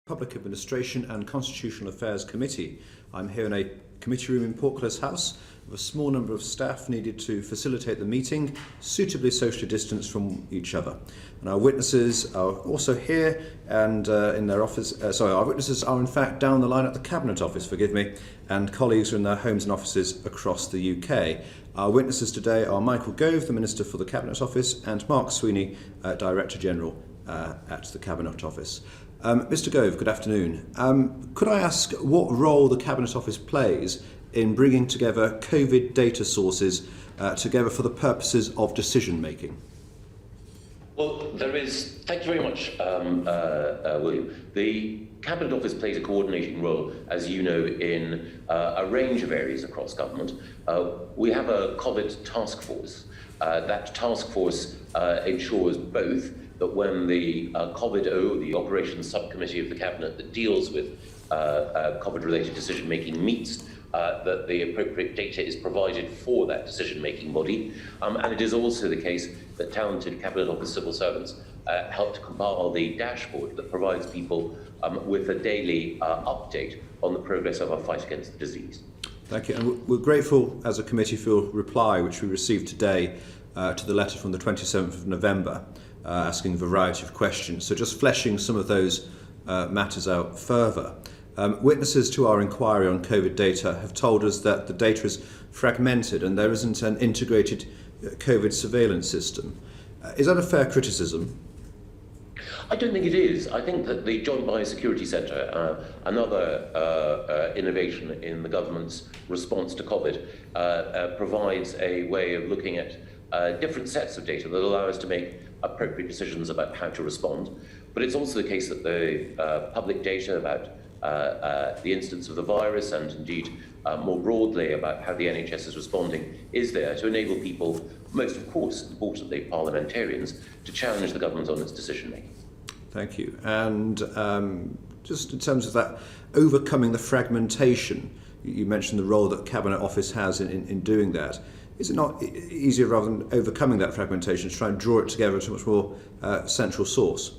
Public Administration and Constitutional Affairs Committee. I'm here in a committee room in Portcullis House with a small number of staff needed to facilitate the meeting, suitably socially distanced from each other. And our witnesses are also here and in their office. Our witnesses are in fact down the line at the Cabinet Office, forgive me, and colleagues are in their homes and offices across the UK. Our witnesses today are Michael Gove, the Minister for the Cabinet Office, and Mark Sweeney, Director General at the Cabinet Office. Mr Gove, good afternoon. Could I ask what role the Cabinet Office plays in bringing together COVID data sources together for the purposes of decision making? Well, thank you very much, William. The Cabinet Office plays a coordinating role, as you know, in a range of areas across government. We have a COVID task force. That task force ensures both that when the COVID-O, the Operations Subcommittee of the Cabinet that deals with COVID-related decision-making meets, that the appropriate data is provided for that decision-making body. And it is also the case that talented Cabinet Office civil servants help to compile the dashboard that provides people with a daily update on the progress of our fight against the disease. Thank you. And we're grateful as a committee for your reply, which we received today to the letter from the 27th of November, asking a variety of questions. So just fleshing some of those matters out further. Witnesses to our inquiry on COVID data have told us that the data is fragmented and there isn't an integrated COVID surveillance system. Is that a fair criticism? I don't think it is. I think that the Joint Biosecurity Centre, another innovation in the government's response to COVID, provides a way of looking at different sets of data that allow us to make appropriate decisions about how to respond. But it's also the case that the public data about the instance of the virus and indeed more broadly about how the NHS is responding is there to enable people, most of course, importantly, parliamentarians, to challenge the government on its decision making. Thank you. And just in terms of that, overcoming the fragmentation, you mentioned the role that Cabinet Office has in doing that. Is it not easier, rather than overcoming that fragmentation, to try and draw it together into a much more central source?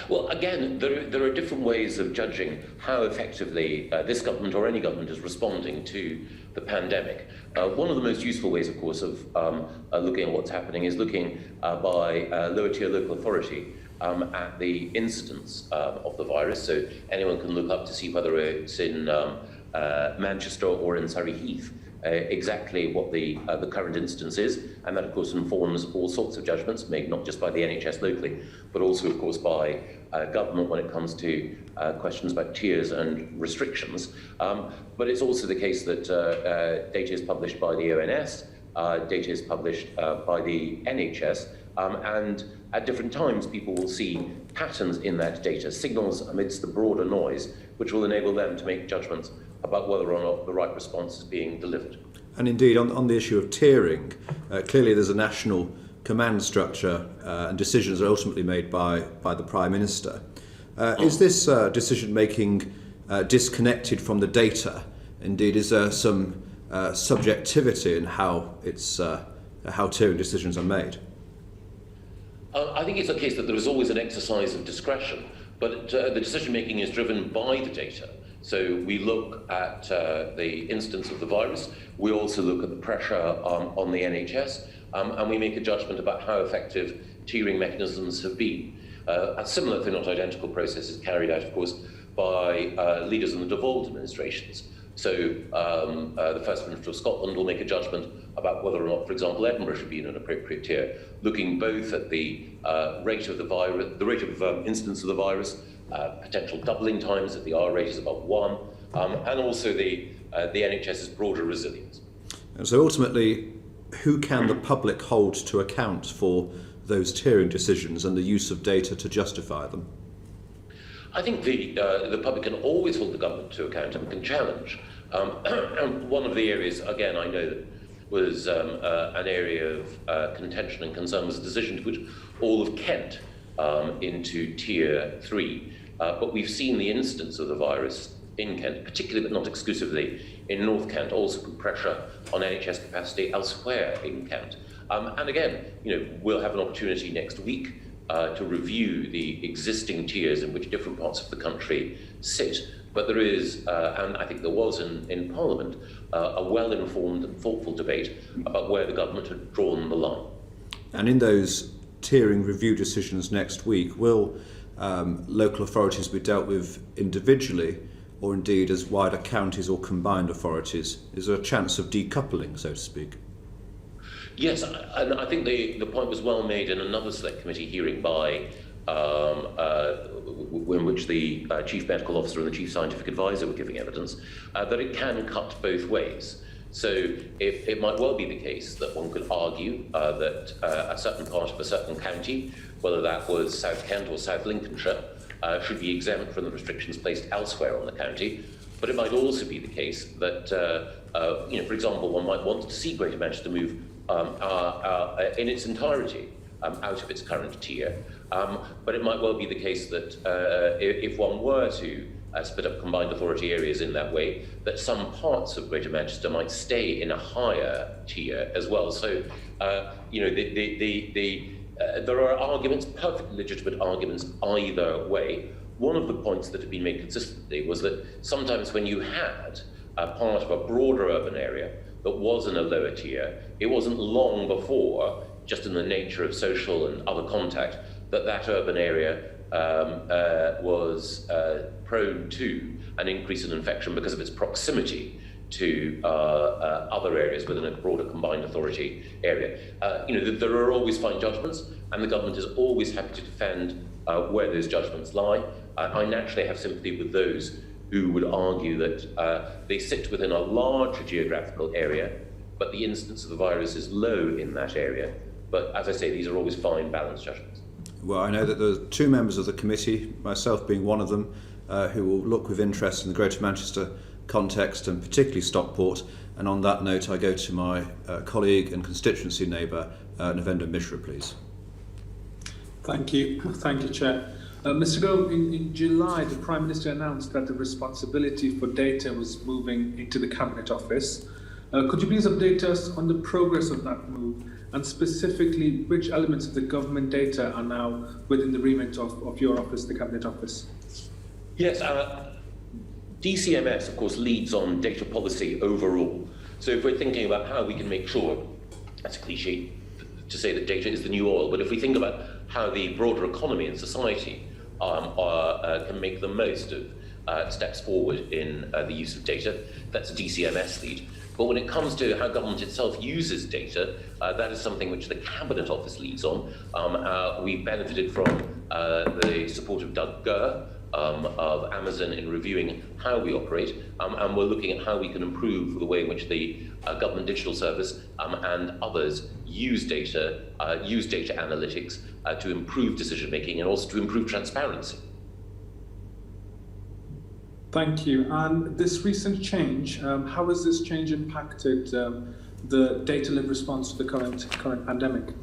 Well, again, there are different ways of judging how effectively this government or any government is responding to the pandemic. One of the most useful ways, of course, of looking at what's happening is looking by lower tier local authority at the incidence of the virus. So anyone can look up to see whether it's in Manchester or in Surrey Heath. Exactly what the current instance is, and that of course informs all sorts of judgments made not just by the NHS locally, but also of course by government when it comes to questions about tiers and restrictions. But it's also the case that data is published by the ONS, data is published by the NHS, and at different times people will see patterns in that data, signals amidst the broader noise, which will enable them to make judgments about whether or not the right response is being delivered. And indeed, on the issue of tiering, clearly there's a national command structure and decisions are ultimately made by the Prime Minister. Is this decision-making disconnected from the data? Indeed, is there some subjectivity in how tiering decisions are made? I think it's the case that there is always an exercise of discretion, but the decision-making is driven by the data. So we look at the instance of the virus, we also look at the pressure on the NHS, and we make a judgment about how effective tiering mechanisms have been. A similar, though not identical, process is carried out, of course, by leaders in the devolved administrations. So the First Minister of Scotland will make a judgment about whether or not, for example, Edinburgh should be in an appropriate tier, looking both at the rate of the virus, the rate of incidence of the virus, potential doubling times if the R rate is above 1, and also the NHS's broader resilience. And so ultimately, who can the public hold to account for those tiering decisions and the use of data to justify them? I think the public can always hold the government to account and can challenge. And one of the areas, again, I know that was an area of contention and concern was a decision to put all of Kent into Tier 3. But we've seen the instance of the virus in Kent, particularly but not exclusively in North Kent, also put pressure on NHS capacity elsewhere in Kent. And again, we'll have an opportunity next week to review the existing tiers in which different parts of the country sit. But there is, and I think there was in Parliament, a well-informed and thoughtful debate about where the government had drawn the line. And in those tiering review decisions next week, will local authorities be dealt with individually or indeed as wider counties or combined authorities? Is there a chance of decoupling, so to speak? Yes, and I think the point was well made in another select committee hearing in which the Chief Medical Officer and the Chief Scientific Advisor were giving evidence, that it can cut both ways. So it might well be the case that one could argue that a certain part of a certain county, whether that was South Kent or South Lincolnshire, should be exempt from the restrictions placed elsewhere on the county. But it might also be the case that, for example, one might want to see Greater Manchester move in its entirety out of its current tier. But it might well be the case that if one were to split up combined authority areas in that way, that some parts of Greater Manchester might stay in a higher tier as well. So, there are arguments, perfectly legitimate arguments either way. One of the points that had been made consistently was that sometimes when you had a part of a broader urban area that was in a lower tier, it wasn't long before, just in the nature of social and other contact, that urban area was prone to an increase in infection because of its proximity to other areas within a broader combined authority area. There are always fine judgments, and the government is always happy to defend where those judgments lie. I naturally have sympathy with those who would argue that they sit within a larger geographical area, but the incidence of the virus is low in that area. But as I say, these are always fine, balanced judgments. Well, I know that there are two members of the committee, myself being one of them, who will look with interest in the Greater Manchester context and particularly Stockport. And on that note, I go to my colleague and constituency neighbour, Navenda Mishra, please. Thank you, Chair. Mr. Gove, in July, the Prime Minister announced that the responsibility for data was moving into the Cabinet Office. Could you please update us on the progress of that move, and specifically which elements of the government data are now within the remit of your office, the Cabinet Office? Yes, DCMS, of course, leads on data policy overall. So if we're thinking about how we can make sure, that's a cliche to say that data is the new oil, but if we think about how the broader economy and society can make the most of steps forward in the use of data, that's a DCMS lead. But when it comes to how government itself uses data, that is something which the Cabinet Office leads on. We benefited from the support of Doug Gove of Amazon in reviewing how we operate, and we're looking at how we can improve the way in which the Government Digital Service and others use data analytics to improve decision making and also to improve transparency. Thank you. And this recent change, how has this change impacted the data-led response to the current pandemic?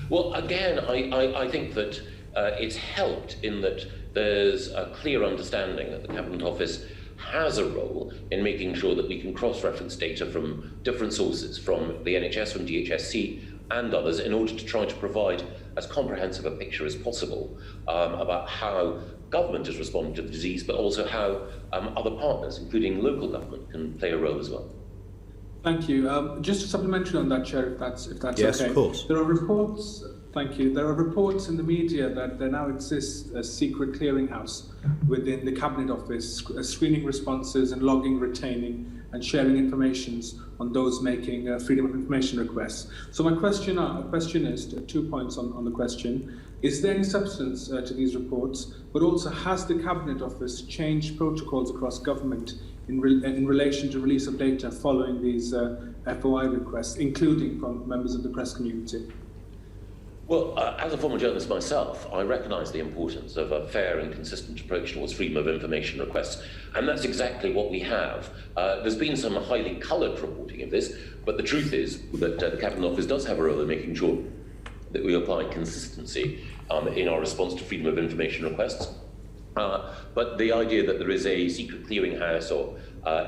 Well, again, I think that it's helped in that there's a clear understanding that the Cabinet Office has a role in making sure that we can cross-reference data from different sources, from the NHS, from DHSC and others, in order to try to provide as comprehensive a picture as possible about how government is responding to the disease, but also how other partners, including local government, can play a role as well. Thank you. Just a supplementary on that, Chair, if that's yes, okay. Yes, of course. There are reports. Thank you. There are reports in the media that there now exists a secret clearinghouse within the Cabinet Office, screening responses and logging, retaining and sharing information on those making freedom of information requests. So my question is, 2 points on the question. Is there any substance to these reports? But also, has the Cabinet Office changed protocols across government in relation to release of data following these FOI requests, including from members of the press community? Well, as a former journalist myself, I recognise the importance of a fair and consistent approach towards freedom of information requests, and that's exactly what we have. There's been some highly coloured reporting of this, but the truth is that the Cabinet Office does have a role in making sure that we apply consistency in our response to freedom of information requests. But the idea that there is a secret clearinghouse or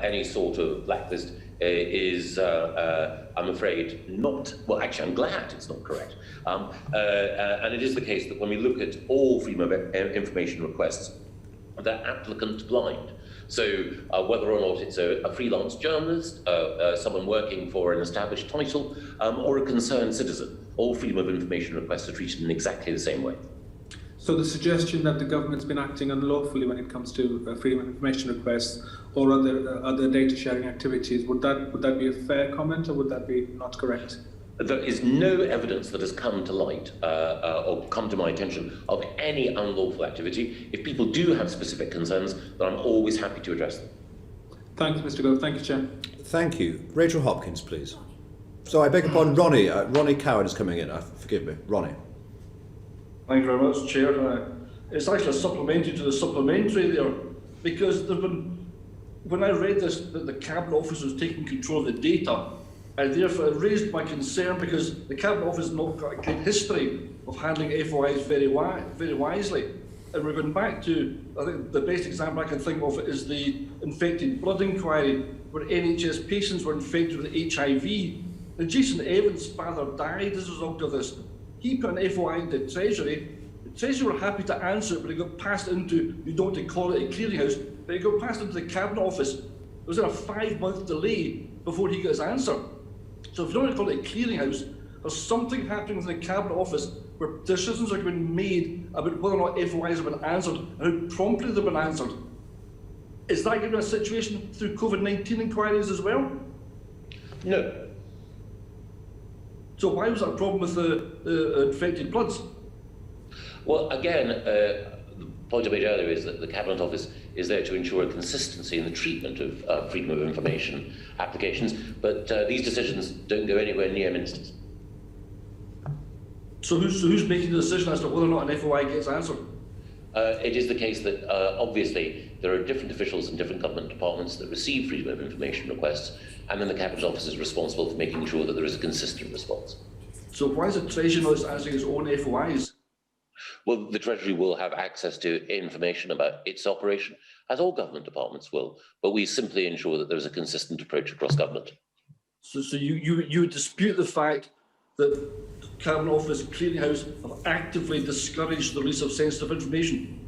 any sort of blacklist is, I'm afraid, not, well, actually, I'm glad it's not correct. And it is the case that when we look at all freedom of information requests, they're applicant blind. So whether or not it's a freelance journalist, someone working for an established title, or a concerned citizen, all freedom of information requests are treated in exactly the same way. So the suggestion that the government's been acting unlawfully when it comes to freedom of information requests or other data sharing activities, would that be a fair comment, or would that be not correct? There is no evidence that has come to light or come to my attention of any unlawful activity. If people do have specific concerns, then I'm always happy to address them. Thanks, Mr. Gove. Thank you, Chair. Thank you. Rachel Hopkins, please. So I beg your pardon, Ronnie. Ronnie Coward is coming in. Forgive me, Ronnie. Thank you very much, Chair. It's actually a supplementary to the supplementary there, because when I read this, that the Cabinet Office was taking control of the data, and therefore it raised my concern, because the Cabinet Office has not got a great history of handling FOIs very wisely. And we're going back to, I think the best example I can think of is the infected blood inquiry, where NHS patients were infected with HIV. And Jason Evans' father died as a result of this. He put an FOI into Treasury. The Treasury were happy to answer it, but it got passed into, you don't want to call it a clearinghouse, but it got passed into the Cabinet Office. There was a 5-month delay before he got his answer. So if you don't want to call it a clearinghouse, there's something happening within the Cabinet Office where decisions are being made about whether or not FOIs have been answered and how promptly they've been answered. Is that given a situation through COVID-19 inquiries as well? No. So why was that a problem with the infected bloods? Well, again, the point I made earlier is that the Cabinet Office is there to ensure a consistency in the treatment of freedom of information applications, but these decisions don't go anywhere near ministers. So who's making the decision as to whether or not an FOI gets answered? It is the case that obviously there are different officials in different government departments that receive freedom of information requests, and then the Cabinet Office is responsible for making sure that there is a consistent response. So why is the Treasury not answering its own FOIs? Well, the Treasury will have access to information about its operation, as all government departments will, but we simply ensure that there is a consistent approach across government. So you dispute the fact that Cabinet Office Clearinghouse have actively discouraged the release of sensitive information?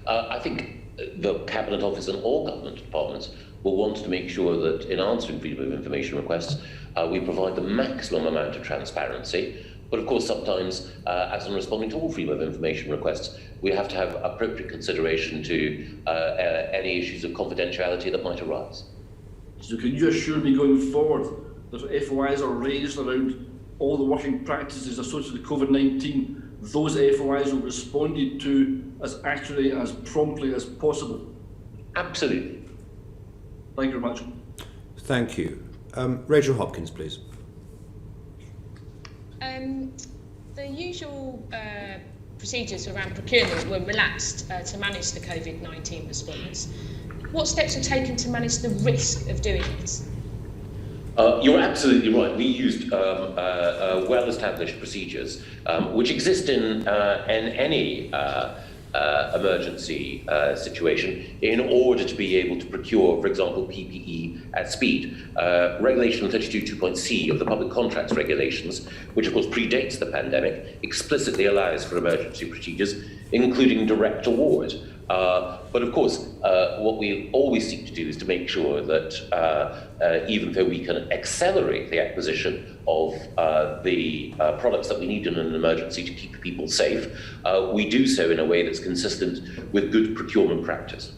I think the Cabinet Office and all government departments will want to make sure that in answering freedom of information requests, we provide the maximum amount of transparency. But of course, sometimes, as in responding to all freedom of information requests, we have to have appropriate consideration to any issues of confidentiality that might arise. So can you assure me going forward that if FOIs are raised around all the working practices associated with COVID-19, those FOIs will be responded to as accurately and as promptly as possible? Absolutely. Thank you very much. Thank you. Rachel Hopkins, please. The usual procedures around procurement were relaxed to manage the COVID-19 response. What steps were taken to manage the risk of doing this? You're absolutely right. We used well-established procedures which exist in any emergency situation in order to be able to procure, for example, PPE at speed. Regulation 32.2.c of the Public Contracts Regulations, which of course predates the pandemic, explicitly allows for emergency procedures, including direct award. But of course, what we always seek to do is to make sure that even though we can accelerate the acquisition of the products that we need in an emergency to keep people safe, we do so in a way that's consistent with good procurement practice.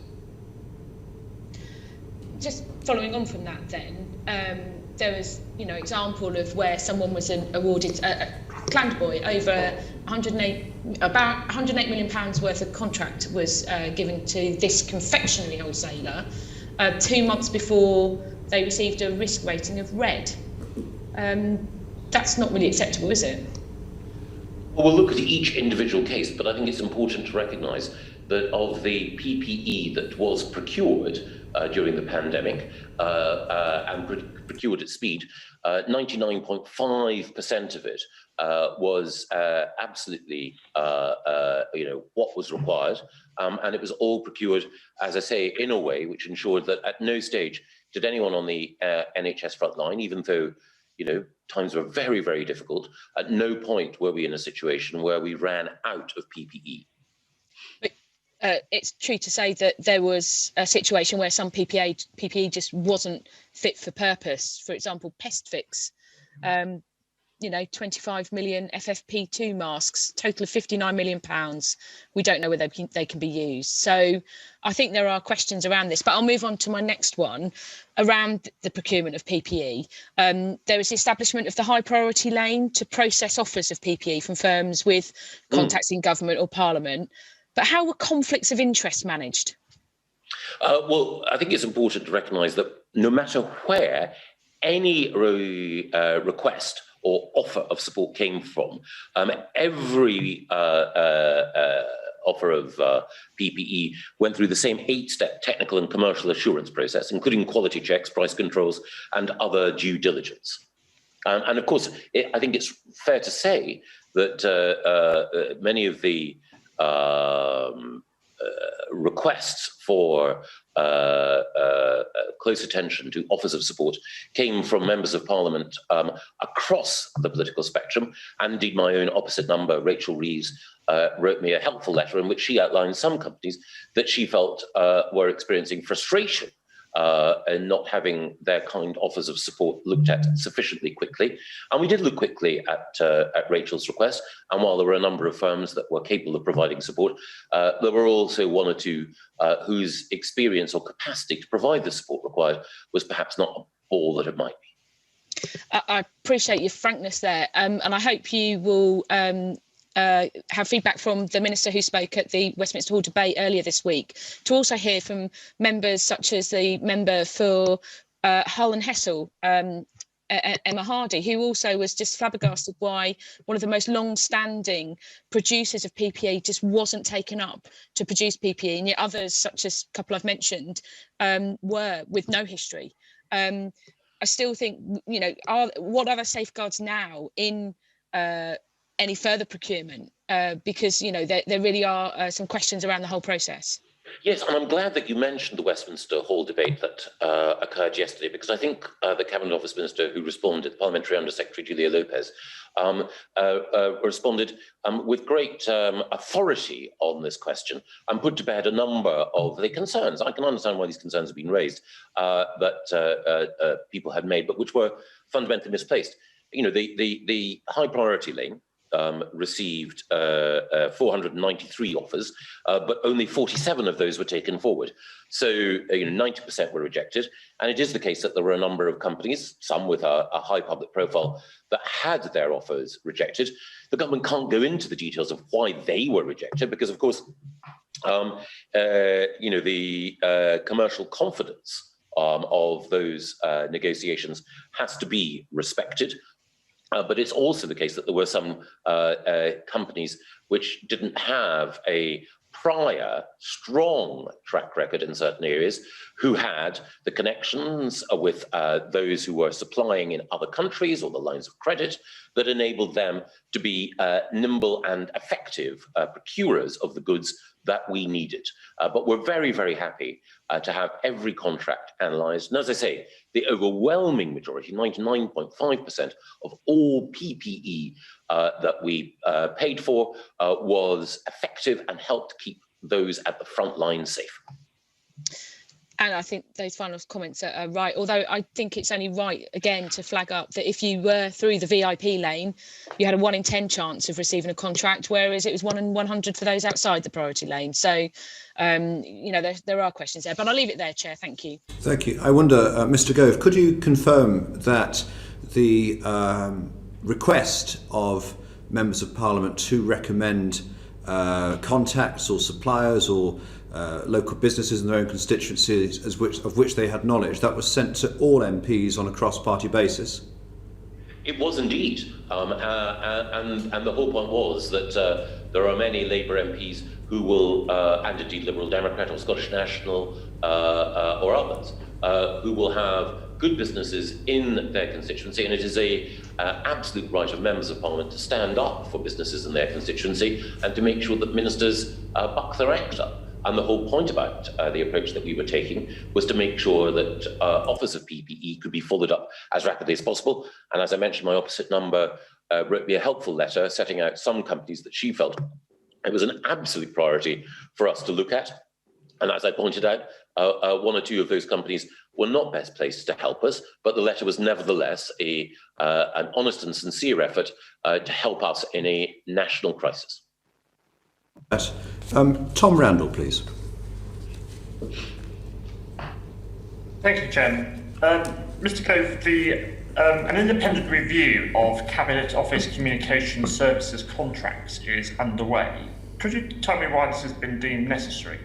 Just following on from that then, there was, example of where someone was awarded Clandboy over about £108 million worth of contract was given to this confectionery wholesaler 2 months before they received a risk rating of red. That's not really acceptable, is it? Well, we'll look at each individual case, but I think it's important to recognise that of the PPE that was procured during the pandemic and procured at speed, 99.5% of it was absolutely, what was required, and it was all procured, as I say, in a way which ensured that at no stage did anyone on the NHS front line, even though, times were very, very difficult, at no point were we in a situation where we ran out of PPE. It's true to say that there was a situation where some PPE just wasn't fit for purpose. For example, Pest Fix, 25 million FFP2 masks, total of £59 million. We don't know whether they can be used. So I think there are questions around this, but I'll move on to my next one around the procurement of PPE. There was the establishment of the high priority lane to process offers of PPE from firms with contacts in government or parliament. But how were conflicts of interest managed? Well, I think it's important to recognise that no matter where any request or offer of support came from, every offer of PPE went through the same 8-step technical and commercial assurance process, including quality checks, price controls, and other due diligence. And of course, I think it's fair to say that many of the requests for close attention to offers of support came from members of parliament across the political spectrum. And indeed, my own opposite number, Rachel Reeves, wrote me a helpful letter in which she outlined some companies that she felt were experiencing frustration and not having their kind offers of support looked at sufficiently quickly. And we did look quickly at Rachel's request. And while there were a number of firms that were capable of providing support, there were also one or two whose experience or capacity to provide the support required was perhaps not all that it might be. I appreciate your frankness there. And I hope you will have feedback from the minister who spoke at the Westminster Hall debate earlier this week, to also hear from members such as the member for Hull and Hessel, Emma Hardy, who also was just flabbergasted why one of the most long-standing producers of PPE just wasn't taken up to produce PPE, and yet others, such as a couple I've mentioned, were with no history. I still think, what are the safeguards now in any further procurement, because there really are some questions around the whole process. Yes, and I'm glad that you mentioned the Westminster Hall debate that occurred yesterday, because I think the Cabinet Office Minister who responded, Parliamentary Under Secretary Julia Lopez, responded with great authority on this question and put to bed a number of the concerns. I can understand why these concerns have been raised, that people had made, but which were fundamentally misplaced. The high priority lane received 493 offers, but only 47 of those were taken forward. So 90% were rejected. And it is the case that there were a number of companies, some with a high public profile, that had their offers rejected. The government can't go into the details of why they were rejected, because of course, the commercial confidence of those negotiations has to be respected. But it's also the case that there were some companies which didn't have a prior strong track record in certain areas, who had the connections with those who were supplying in other countries, or the lines of credit that enabled them to be nimble and effective procurers of the goods that we needed. But we're very, very happy to have every contract analysed. And as I say, the overwhelming majority, 99.5% of all PPE that we paid for was effective and helped keep those at the front line safe. And I think those final comments are right, although I think it's only right, again, to flag up that if you were through the VIP lane, you had a 1 in 10 chance of receiving a contract, whereas it was 1 in 100 for those outside the priority lane. So, there are questions there, but I'll leave it there, Chair. Thank you. Thank you. I wonder, Mr. Gove, could you confirm that the request of members of Parliament to recommend contacts or suppliers or local businesses in their own constituencies of which they had knowledge, that was sent to all MPs on a cross-party basis? It was indeed, and the whole point was that there are many Labour MPs who will, and indeed Liberal Democrat or Scottish National or others, who will have good businesses in their constituency, and it is a absolute right of members of Parliament to stand up for businesses in their constituency and to make sure that ministers buck their act up. And the whole point about the approach that we were taking was to make sure that offers of PPE could be followed up as rapidly as possible. And as I mentioned, my opposite number wrote me a helpful letter setting out some companies that she felt it was an absolute priority for us to look at. And as I pointed out, one or two of those companies were not best placed to help us, but the letter was nevertheless an honest and sincere effort to help us in a national crisis. Yes. Tom Randall, please. Thank you, Chairman. Mr. Gove, an independent review of Cabinet Office Communication Services contracts is underway. Could you tell me why this has been deemed necessary?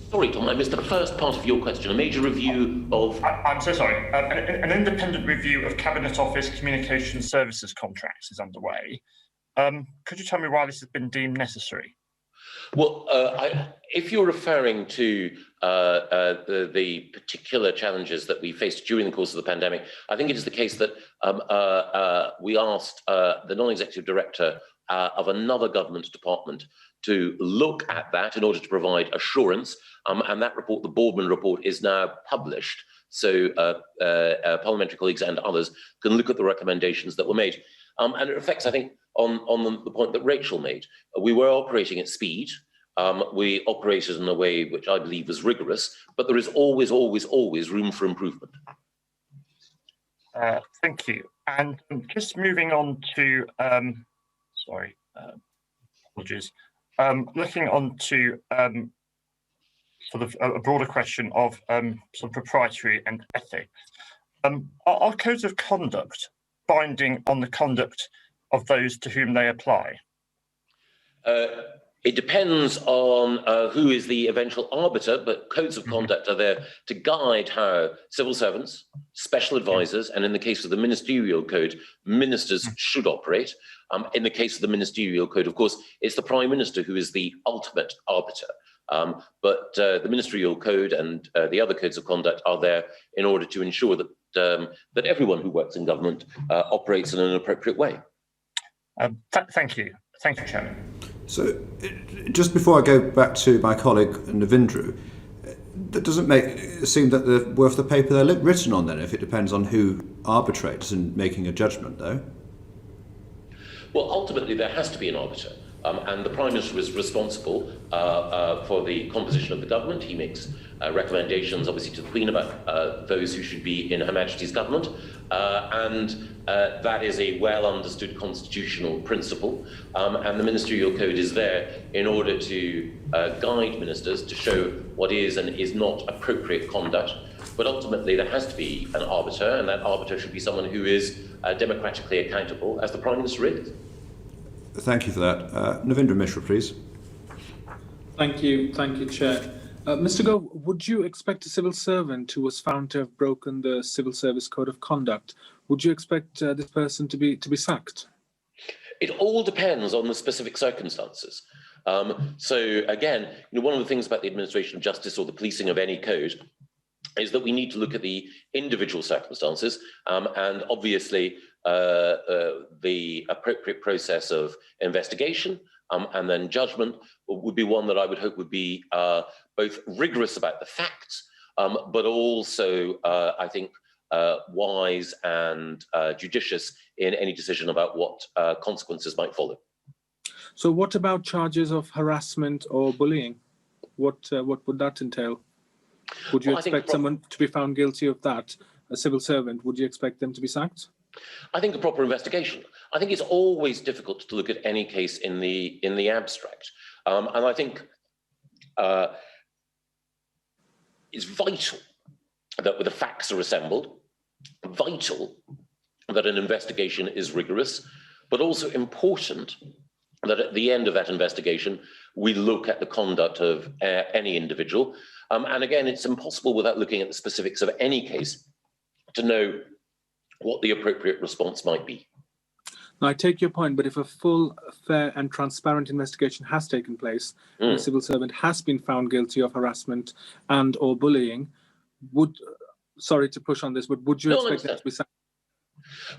Sorry, Tom, I missed the first part of your question. A major review of... I'm so sorry. An independent review of Cabinet Office Communication Services contracts is underway. Could you tell me why this has been deemed necessary? Well, if you're referring to the particular challenges that we faced during the course of the pandemic, I think it is the case that we asked the non-executive director of another government department to look at that in order to provide assurance. And that report, the Boardman report, is now published. So parliamentary colleagues and others can look at the recommendations that were made. And it reflects, I think, on the point that Rachel made. We were operating at speed. We operated in a way which I believe was rigorous, but there is always, always, always room for improvement. Thank you. And just moving on to, apologies. Looking on to sort of a broader question of sort of proprietary and ethics. Are codes of conduct binding on the conduct of those to whom they apply? It depends on who is the eventual arbiter, but codes of conduct are there to guide how civil servants, special advisors, and in the case of the ministerial code, ministers should operate. In the case of the ministerial code, of course, it's the Prime Minister who is the ultimate arbiter. But the ministerial code and the other codes of conduct are there in order to ensure that that everyone who works in government operates in an appropriate way. Thank you. Thank you, Chairman. So, just before I go back to my colleague Navindra, that doesn't seem that they're worth the paper they're written on then, if it depends on who arbitrates in making a judgment, though? Well, ultimately, there has to be an arbiter. And the Prime Minister is responsible for the composition of the government. He makes recommendations, obviously, to the Queen about those who should be in Her Majesty's government. And that is a well-understood constitutional principle. And the ministerial code is there in order to guide ministers to show what is and is not appropriate conduct. But ultimately, there has to be an arbiter, and that arbiter should be someone who is democratically accountable, as the Prime Minister is. Thank you for that. Navindra Mishra, please. Thank you, Chair. Mr. Gove, would you expect a civil servant who was found to have broken the Civil Service Code of Conduct, would you expect this person to be sacked? It all depends on the specific circumstances. So again, one of the things about the administration of justice or the policing of any code is that we need to look at the individual circumstances, and obviously the appropriate process of investigation and then judgment would be one that I would hope would be both rigorous about the facts, but also, I think, wise and judicious in any decision about what consequences might follow. So what about charges of harassment or bullying? What would that entail? Would you expect someone to be found guilty of that, a civil servant? Would you expect them to be sacked? I think a proper investigation. I think it's always difficult to look at any case in the abstract, and I think it's vital that the facts are assembled, vital that an investigation is rigorous, but also important that at the end of that investigation we look at the conduct of any individual. And again, it's impossible without looking at the specifics of any case to know what the appropriate response might be. Now, I take your point, but if a full, fair and transparent investigation has taken place, and a civil servant has been found guilty of harassment and or bullying, sorry to push on this, but would you expect that to be sacked?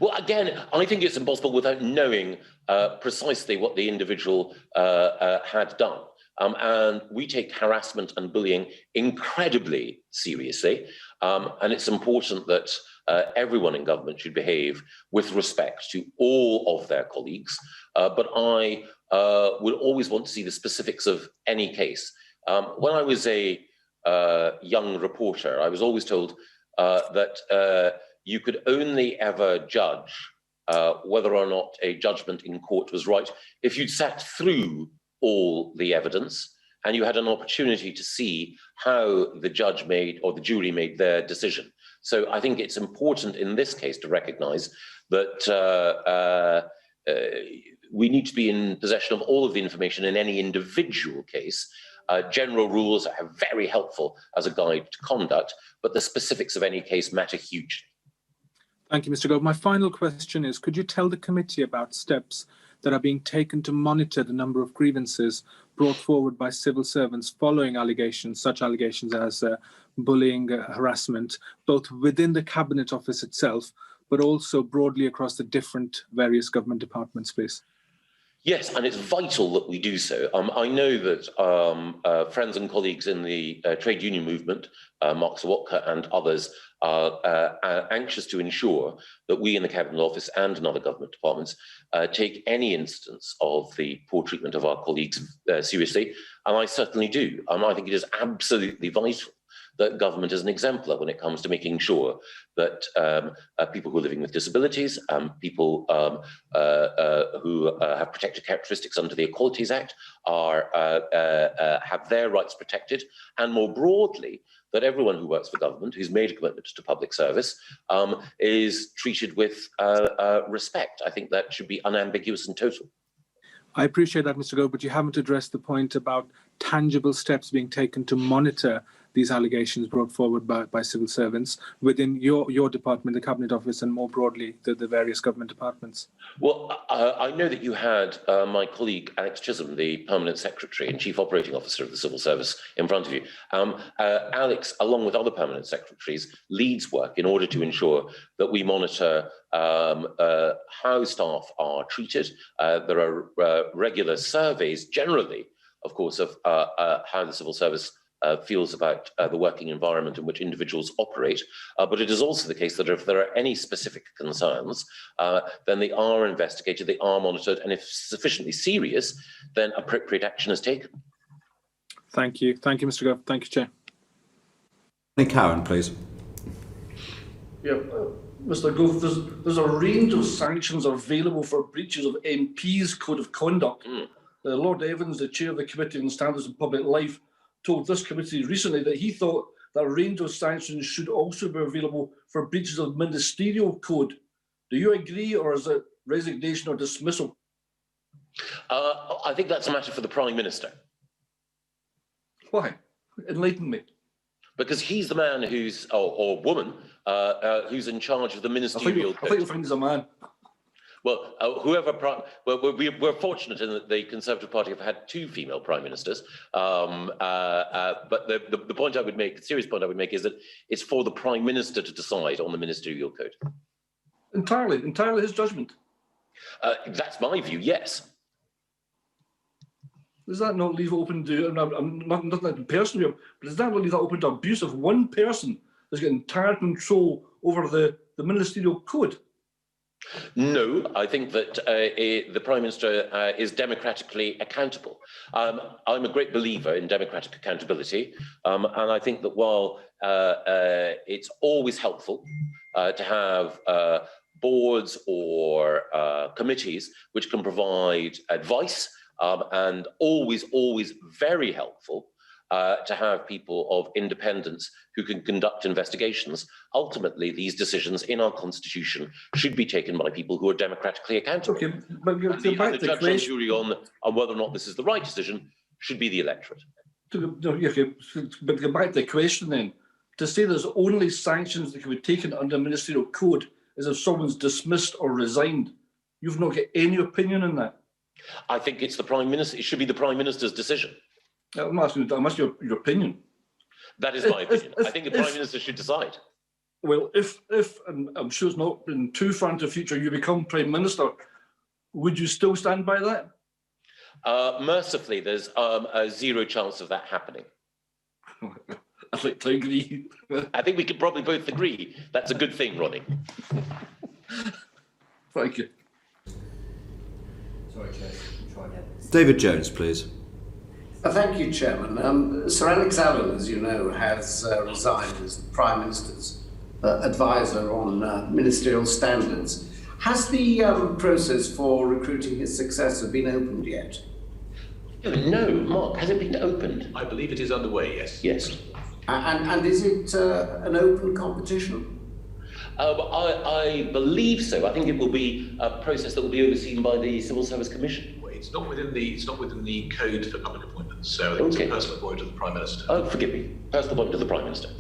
Well, again, I think it's impossible without knowing precisely what the individual had done. And we take harassment and bullying incredibly seriously. And it's important that everyone in government should behave with respect to all of their colleagues. But I would always want to see the specifics of any case. When I was a young reporter, I was always told that you could only ever judge whether or not a judgment in court was right if you'd sat through all the evidence and you had an opportunity to see how the judge made or the jury made their decision. So I think it's important in this case to recognise that we need to be in possession of all of the information in any individual case. General rules are very helpful as a guide to conduct, but the specifics of any case matter hugely. Thank you, Mr. Gove. My final question is, could you tell the committee about steps that are being taken to monitor the number of grievances brought forward by civil servants following allegations, such allegations as bullying, harassment, both within the Cabinet Office itself, but also broadly across the different various government departments, please? Yes, and it's vital that we do so. I know that friends and colleagues in the trade union movement, Mark Sawatka and others, are anxious to ensure that we in the Cabinet Office and in other government departments take any instance of the poor treatment of our colleagues seriously, and I certainly do. I think it is absolutely vital that government is an exemplar when it comes to making sure that people who are living with disabilities, people who have protected characteristics under the Equalities Act have their rights protected, and more broadly, that everyone who works for government, who's made a commitment to public service, is treated with respect. I think that should be unambiguous and total. I appreciate that, Mr. Gove, but you haven't addressed the point about tangible steps being taken to monitor these allegations brought forward by civil servants within your department, the Cabinet Office, and more broadly, the various government departments. Well, I know that you had my colleague Alex Chisholm, the Permanent Secretary and Chief Operating Officer of the Civil Service, in front of you. Alex, along with other Permanent Secretaries, leads work in order to ensure that we monitor how staff are treated. There are regular surveys, generally, of course, of how the civil service feels about the working environment in which individuals operate. But it is also the case that if there are any specific concerns, then they are investigated, they are monitored, and if sufficiently serious, then appropriate action is taken. Thank you. Thank you, Mr. Gove. Thank you, Chair. Cowan, please. Yeah, Mr. Gove, there's a range of sanctions available for breaches of MP's code of conduct. Lord Evans, the chair of the Committee on Standards in Public Life, told this committee recently that he thought that a range of sanctions should also be available for breaches of ministerial code. Do you agree, or is it resignation or dismissal? I think that's a matter for the Prime Minister. Why? Enlighten me. Because he's the man who's, or woman, who's in charge of the ministerial code. I think you'll find he's a man. Well, we're fortunate in that the Conservative Party have had 2 female prime ministers. But the point I would make, the serious point I would make, is that it's for the Prime Minister to decide on the ministerial code. Entirely his judgment. That's my view, yes. Does that not leave it open to, I'm not personally, but does that not leave that open to abuse if one person has got entire control over the ministerial code? No, I think that the Prime Minister is democratically accountable. I'm a great believer in democratic accountability, and I think that while it's always helpful to have boards or committees which can provide advice, and always very helpful to have people of independence who can conduct investigations. Ultimately, these decisions in our constitution should be taken by people who are democratically accountable. Okay, but the judge and jury on whether or not this is the right decision should be the electorate. Okay, but go back to the question then. To say there's only sanctions that can be taken under ministerial code is if someone's dismissed or resigned. You've not got any opinion on that? I think it's the Prime Minister. It should be the Prime Minister's decision. I'm asking your opinion. That is my opinion. I think the Prime Minister should decide. Well, if and I'm sure it's not in too far into the future, you become Prime Minister, would you still stand by that? Mercifully, there's a zero chance of that happening. I'd like to agree. I think we could probably both agree that's a good thing, Ronnie. Thank you. Sorry, Chair. Try again. David Jones, please. Thank you, Chairman. Sir Alex Allen, as you know, has resigned as the Prime Minister's advisor on ministerial standards. Has the process for recruiting his successor been opened yet? No, Mark, has it been opened? I believe it is underway, yes. Yes. And is it an open competition? I believe so. I think it will be a process that will be overseen by the Civil Service Commission. Well, it's not within the code for public appointments, so I think it's a personal appointment of the Prime Minister. Oh, forgive me. Personal appointment of the Prime Minister.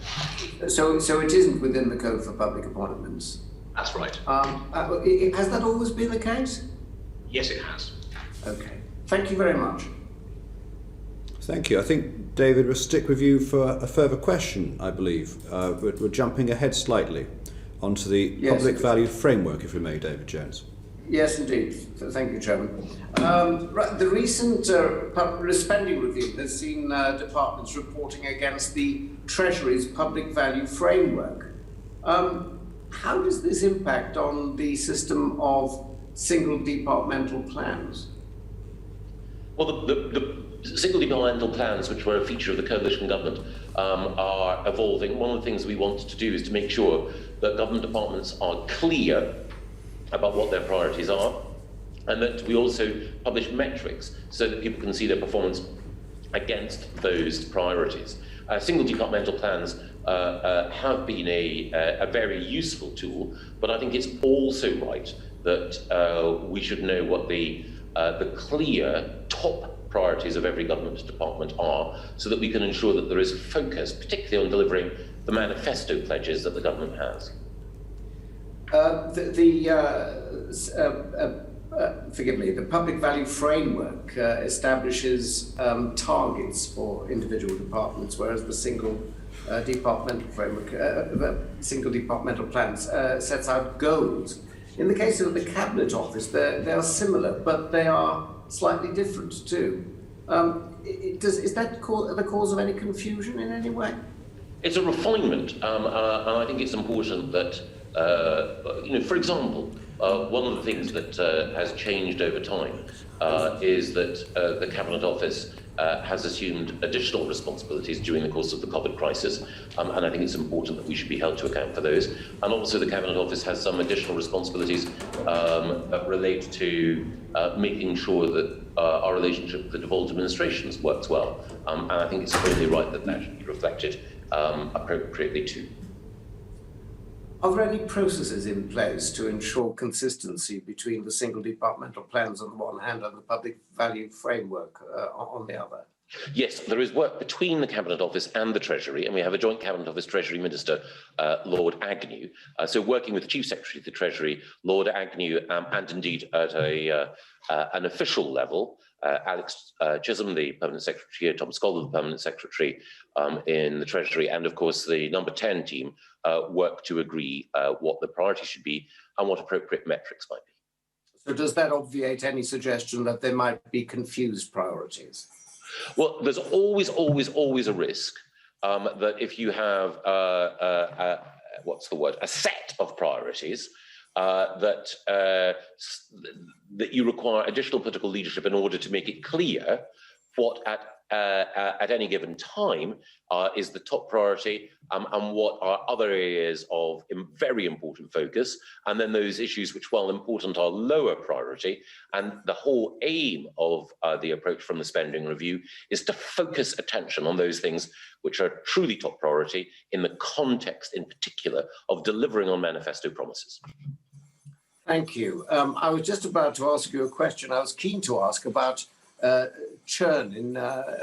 So it isn't within the Code for Public Appointments? That's right. Has that always been the case? Yes, it has. Okay. Thank you very much. Thank you. I think, David, we'll stick with you for a further question, I believe. We're jumping ahead slightly onto the public value framework, if we may, David Jones. Yes, indeed. Thank you, Chairman. The recent spending review has seen departments reporting against the Treasury's public value framework. How does this impact on the system of single departmental plans? Well, the single departmental plans, which were a feature of the coalition government, are evolving. One of the things we want to do is to make sure that government departments are clear about what their priorities are, and that we also publish metrics so that people can see their performance against those priorities. Single departmental plans have been a very useful tool, but I think it's also right that we should know what the clear top priorities of every government department are, so that we can ensure that there is focus, particularly on delivering the manifesto pledges that the government has. Forgive me, the public value framework establishes targets for individual departments, whereas the single departmental framework, single departmental plans sets out goals. In the case of the Cabinet Office, they are similar, but they are slightly different too. Is that the cause of any confusion in any way? It's a refinement, and I think it's important that, for example, one of the things that has changed over time is that the Cabinet Office has assumed additional responsibilities during the course of the COVID crisis, and I think it's important that we should be held to account for those. And also the Cabinet Office has some additional responsibilities that relate to making sure that our relationship with the devolved administrations works well, and I think it's only right that that should be reflected appropriately too. Are there any processes in place to ensure consistency between the single departmental plans on the one hand and the public value framework on the other? Yes, there is work between the Cabinet Office and the Treasury, and we have a joint Cabinet Office Treasury Minister, Lord Agnew. So working with the Chief Secretary of the Treasury, Lord Agnew, and indeed at an official level, Alex Chisholm, the Permanent Secretary, Tom Scholar, the Permanent Secretary in the Treasury, and of course the number 10 team work to agree what the priorities should be and what appropriate metrics might be. So does that obviate any suggestion that there might be confused priorities? Well, there's always a risk that if you have a set of priorities, that you require additional political leadership in order to make it clear what at any given time is the top priority and what are other areas of very important focus, and then those issues which, while important, are lower priority. And the whole aim of the approach from the spending review is to focus attention on those things which are truly top priority in the context, in particular, of delivering on manifesto promises. Thank you. I was just about to ask you a question I was keen to ask about churn in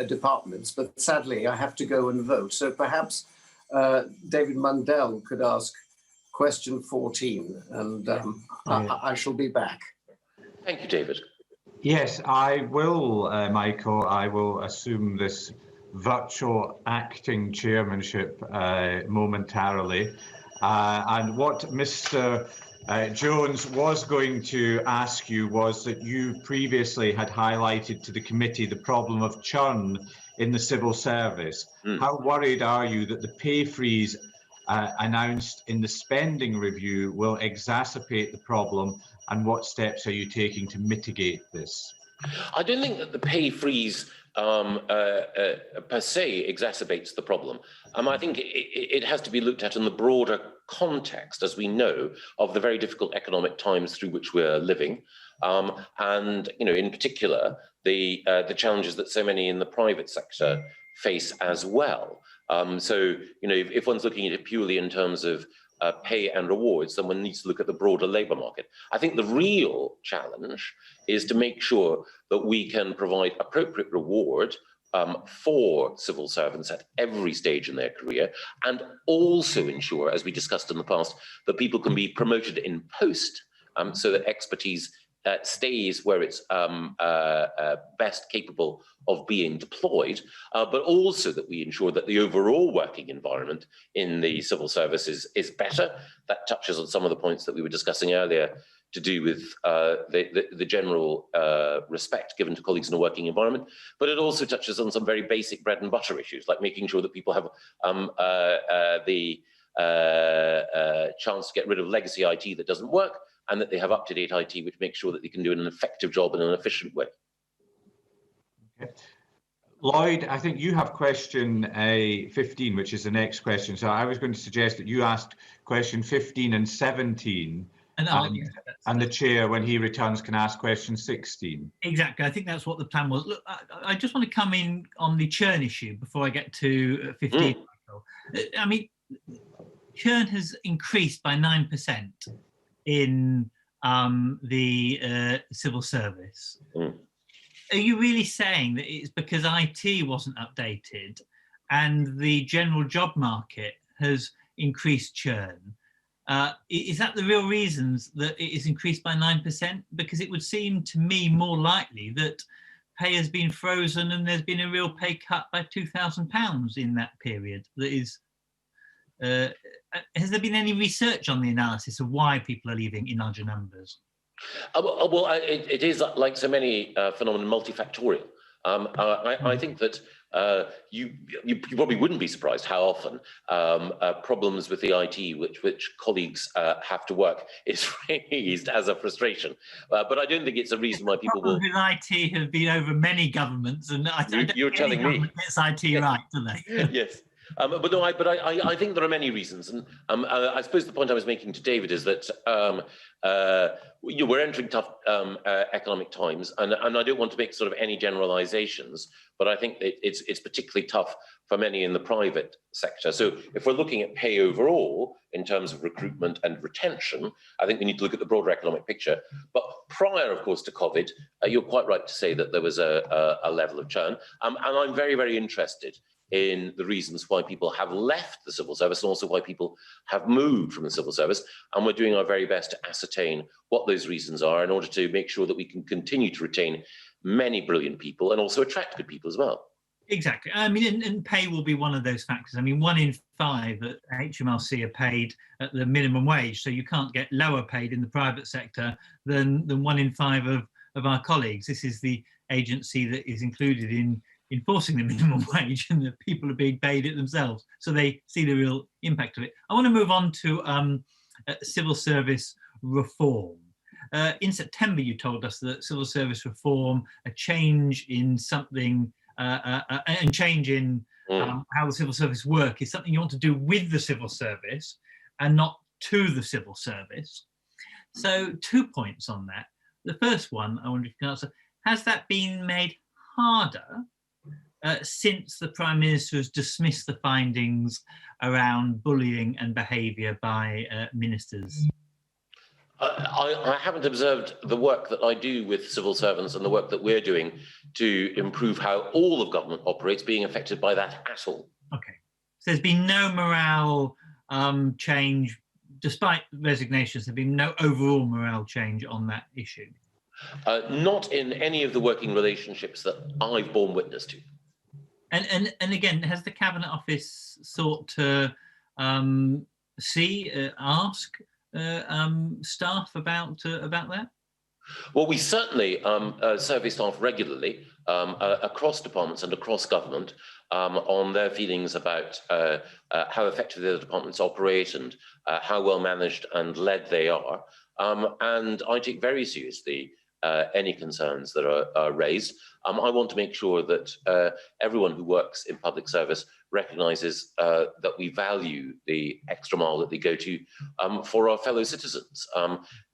departments, but sadly I have to go and vote. So perhaps David Mundell could ask question 14, and I shall be back. Thank you, David. Yes, I will, Michael. I will assume this virtual acting chairmanship momentarily. And what Mr. Jones was going to ask you was that you previously had highlighted to the committee the problem of churn in the civil service. How worried are you that the pay freeze announced in the spending review will exacerbate the problem, and what steps are you taking to mitigate this? I don't think that the pay freeze per se exacerbates the problem. I think it has to be looked at in the broader context, as we know, of the very difficult economic times through which we're living, and in particular the challenges that so many in the private sector face as well. So if one's looking at it purely in terms of pay and rewards, then one needs to look at the broader labour market. I think the real challenge is to make sure that we can provide appropriate reward for civil servants at every stage in their career, and also ensure, as we discussed in the past, that people can be promoted in post so that expertise stays where it's best capable of being deployed, but also that we ensure that the overall working environment in the civil service is better. That touches on some of the points that we were discussing earlier to do with the general respect given to colleagues in a working environment, but it also touches on some very basic bread and butter issues, like making sure that people have the chance to get rid of legacy IT that doesn't work, and that they have up-to-date IT, which makes sure that they can do an effective job in an efficient way. Okay. Lloyd, I think you have question 15, which is the next question. So I was going to suggest that you asked question 15 and 17, and the chair, when he returns, can ask question 16. Exactly. I think that's what the plan was. Look, I just want to come in on the churn issue before I get to 15. I mean, churn has increased by 9%. In the civil service. Are you really saying that it's because IT wasn't updated and the general job market has increased churn? Is that the real reasons that it is increased by 9%? Because it would seem to me more likely that pay has been frozen and there's been a real pay cut by £2,000 in that period. That is. Has there been any research on the analysis of why people are leaving in larger numbers? Well, it is, like so many phenomena, multifactorial. I think that you probably wouldn't be surprised how often problems with the IT, which colleagues have to work, is raised as a frustration. But I don't think it's a reason why people will. With IT have been over many governments, and you're telling me gets IT right, do they? Yes. But no, I think there are many reasons, and I suppose the point I was making to David is that we're entering tough economic times, and I don't want to make sort of any generalizations, but I think it's particularly tough for many in the private sector. So if we're looking at pay overall in terms of recruitment and retention, I think we need to look at the broader economic picture. But prior, of course, to COVID, you're quite right to say that there was a level of churn, and I'm very, very interested in the reasons why people have left the civil service and also why people have moved from the civil service. And we're doing our very best to ascertain what those reasons are in order to make sure that we can continue to retain many brilliant people and also attract good people as well. Exactly. I mean, and pay will be one of those factors. I mean, 1 in 5 at HMRC are paid at the minimum wage, so you can't get lower paid in the private sector than 1 in 5 of our colleagues. This is the agency that is included in enforcing the minimum wage, and the people are being paid it themselves, so they see the real impact of it. I want to move on to civil service reform. In September, you told us that civil service reform, a change in something, and change in how the civil service work is something you want to do with the civil service and not to the civil service. So 2 points on that. The first one, I wonder if you can answer, has that been made harder since the Prime Minister has dismissed the findings around bullying and behaviour by ministers? I haven't observed the work that I do with civil servants and the work that we're doing to improve how all of government operates being affected by that at all. Okay. So there's been no morale change, despite resignations, there's been no overall morale change on that issue? Not in any of the working relationships that I've borne witness to. And again, has the Cabinet Office sought to ask staff about that? Well, we certainly survey staff regularly across departments and across government on their feelings about how effectively the departments operate and how well managed and led they are. And I take very seriously any concerns that are raised. I want to make sure that everyone who works in public service recognises that we value the extra mile that they go to for our fellow citizens.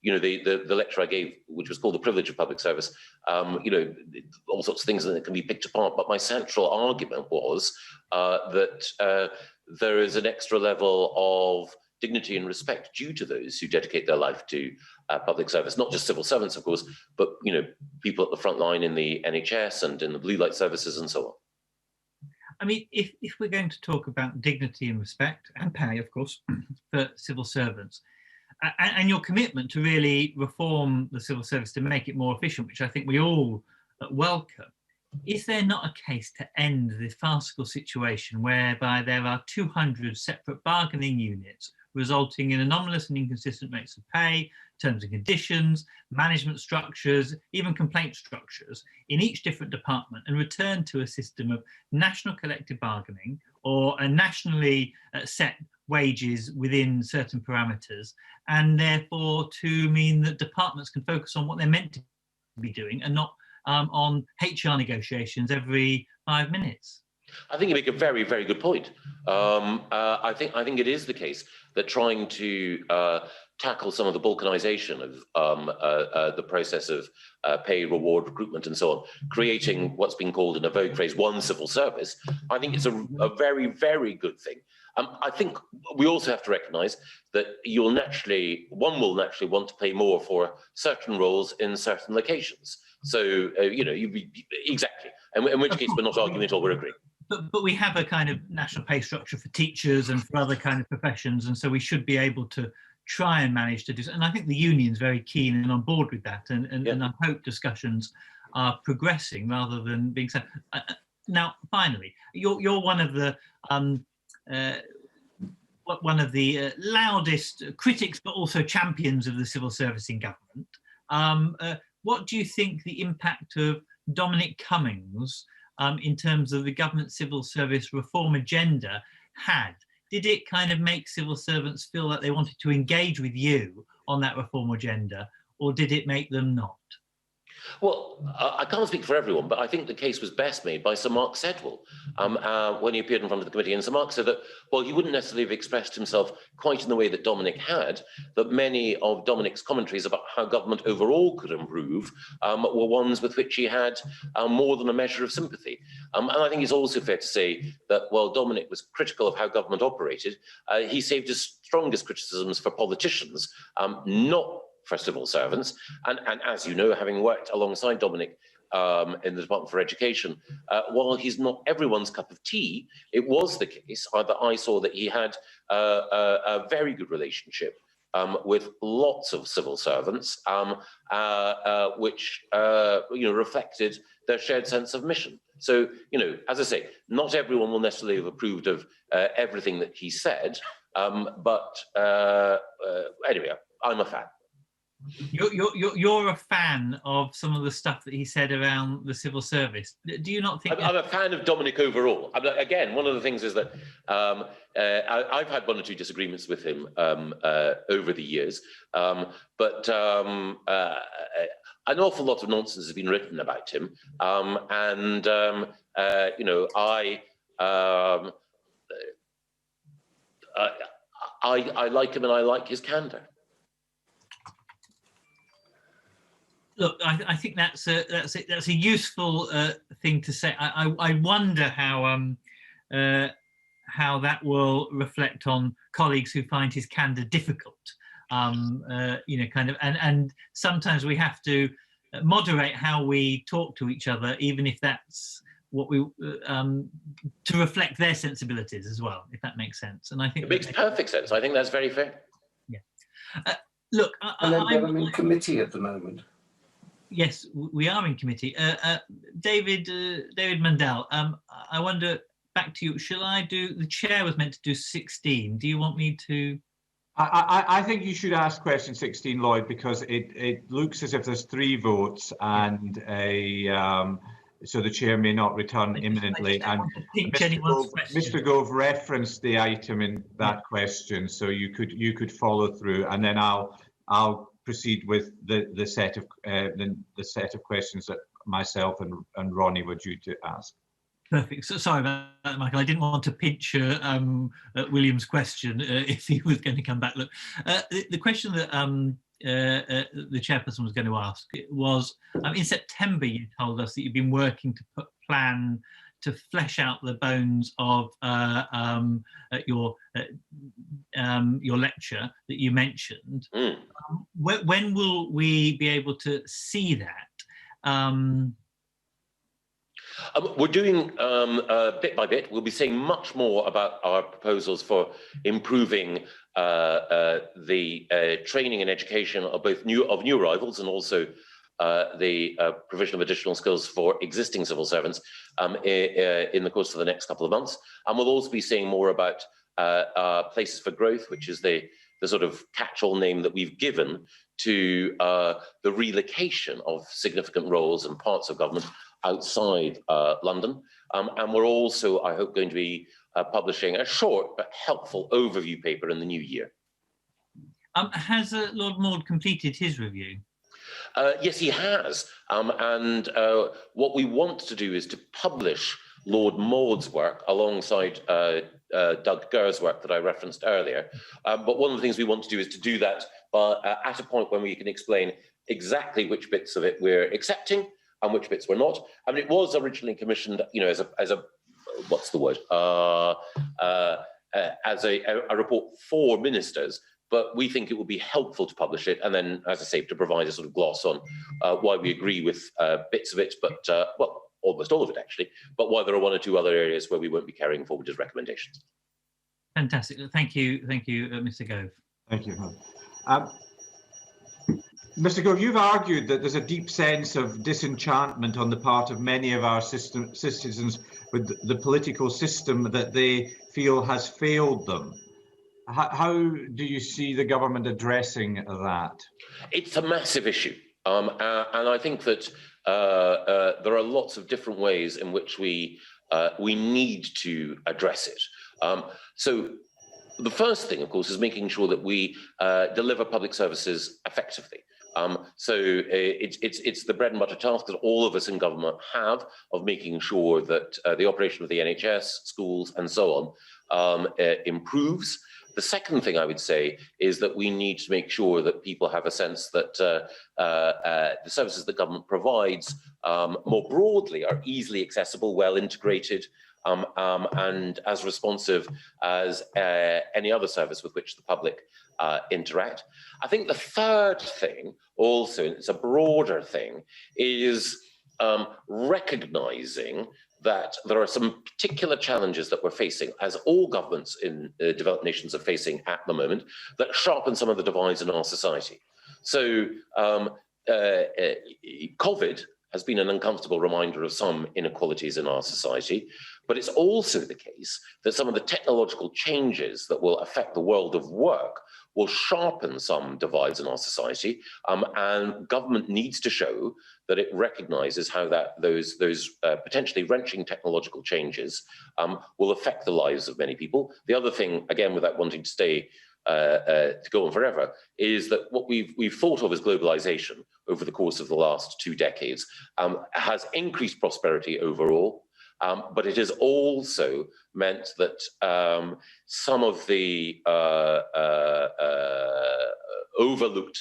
You know, the lecture I gave, which was called The Privilege of Public Service, you know, all sorts of things that can be picked apart, but my central argument was that there is an extra level of dignity and respect due to those who dedicate their life to public service, not just civil servants, of course, but, you know, people at the front line in the NHS and in the blue light services and so on. I mean, if we're going to talk about dignity and respect and pay, of course, for civil servants, and your commitment to really reform the civil service to make it more efficient, which I think we all welcome, is there not a case to end the farcical situation whereby there are 200 separate bargaining units resulting in anomalous and inconsistent rates of pay, terms and conditions, management structures, even complaint structures in each different department, and return to a system of national collective bargaining or a nationally set wages within certain parameters, and therefore to mean that departments can focus on what they're meant to be doing and not on HR negotiations every 5 minutes? I think you make a very, very good point. I think it is the case that trying to tackle some of the balkanisation of the process of pay, reward, recruitment, and so on, creating what's been called in a vogue phrase one civil service, I think it's a very, very good thing. I think we also have to recognise that one will naturally want to pay more for certain roles in certain locations. So, you know, exactly. In which case, we're not arguing at all, we're agreeing. But we have a kind of national pay structure for teachers and for other kind of professions, and so we should be able to try and manage to do so. And I think the union's very keen and on board with that, and I hope discussions are progressing rather than being said. Now, finally, you're one of the loudest critics, but also champions of the civil service in government. What do you think the impact of Dominic Cummings in terms of the government civil service reform agenda had? Did it kind of make civil servants feel that they wanted to engage with you on that reform agenda, or did it make them not? Well, I can't speak for everyone, but I think the case was best made by Sir Mark Sedwill when he appeared in front of the committee. And Sir Mark said that, well, he wouldn't necessarily have expressed himself quite in the way that Dominic had, that many of Dominic's commentaries about how government overall could improve were ones with which he had more than a measure of sympathy. And I think it's also fair to say that while Dominic was critical of how government operated, he saved his strongest criticisms for politicians, not for civil servants. And as you know, having worked alongside Dominic in the Department for Education, while he's not everyone's cup of tea, it was the case that I saw that he had a very good relationship with lots of civil servants, which reflected their shared sense of mission. So, as I say, not everyone will necessarily have approved of everything that he said, but anyway, I'm a fan. You're a fan of some of the stuff that he said around the civil service. Do you not think? I'm a fan of Dominic overall. Again, one of the things is that I've had one or two disagreements with him over the years, but an awful lot of nonsense has been written about him, and I like him and I like his candour. Look, I think that's a useful thing to say. I wonder how that will reflect on colleagues who find his candour difficult. And sometimes we have to moderate how we talk to each other, even if that's what we to reflect their sensibilities as well, if that makes sense. And I think it makes perfect sense. I think that's very fair. Yeah. Look, I'm in committee at the moment. Yes, we are in committee. David Mandel, I wonder, back to you, shall I do, the chair was meant to do 16. Do you want me to? I think you should ask question 16, Lloyd, because it looks as if there's 3 votes and so the chair may not return imminently. And Mr. Gove referenced the item in that question, so you could follow through, and then I'll proceed with the set of questions that myself and Ronnie were due to ask. Perfect. So sorry about that, Michael. I didn't want to pinch William's question if he was going to come back. Look, the question that the chairperson was going to ask was, in September you told us that you've been working to plan to flesh out the bones of your lecture that you mentioned. When will we be able to see that? We're doing bit by bit. We'll be saying much more about our proposals for improving the training and education of both new arrivals and also the provision of additional skills for existing civil servants in the course of the next couple of months. And we'll also be saying more about places for growth, which is the sort of catch-all name that we've given to the relocation of significant roles and parts of government outside London. And we're also, I hope, going to be publishing a short but helpful overview paper in the new year. Has Lord Maud completed his review? Yes, he has. And what we want to do is to publish Lord Maud's work alongside Doug Gurr's work that I referenced earlier. But one of the things we want to do is to do that at a point when we can explain exactly which bits of it we're accepting and which bits we're not. I mean, it was originally commissioned, you know, as a what's the word? As a report for ministers. But we think it would be helpful to publish it, and then, as I say, to provide a sort of gloss on why we agree with bits of it, but well, almost all of it actually, but why there are 1 or 2 other areas where we won't be carrying forward as recommendations. Fantastic. Thank you, Mr. Gove. Thank you. Mr. Gove, you've argued that there's a deep sense of disenchantment on the part of many of our citizens with the political system that they feel has failed them. How do you see the government addressing that? It's a massive issue. And I think that there are lots of different ways in which we need to address it. So the first thing, of course, is making sure that we deliver public services effectively. So it's the bread and butter task that all of us in government have of making sure that the operation of the NHS, schools, and so on improves. The second thing I would say is that we need to make sure that people have a sense that the services that government provides more broadly are easily accessible, well integrated, and as responsive as any other service with which the public interact. I think the third thing also, and it's a broader thing, is recognizing that there are some particular challenges that we're facing, as all governments in developed nations are facing at the moment, that sharpen some of the divides in our society. So COVID has been an uncomfortable reminder of some inequalities in our society, but it's also the case that some of the technological changes that will affect the world of work will sharpen some divides in our society, and government needs to show that it recognises how those potentially wrenching technological changes will affect the lives of many people. The other thing, again, without wanting to stay to go on forever, is that what we've thought of as globalisation over the course of the last 2 decades has increased prosperity overall. But it has also meant that some of the overlooked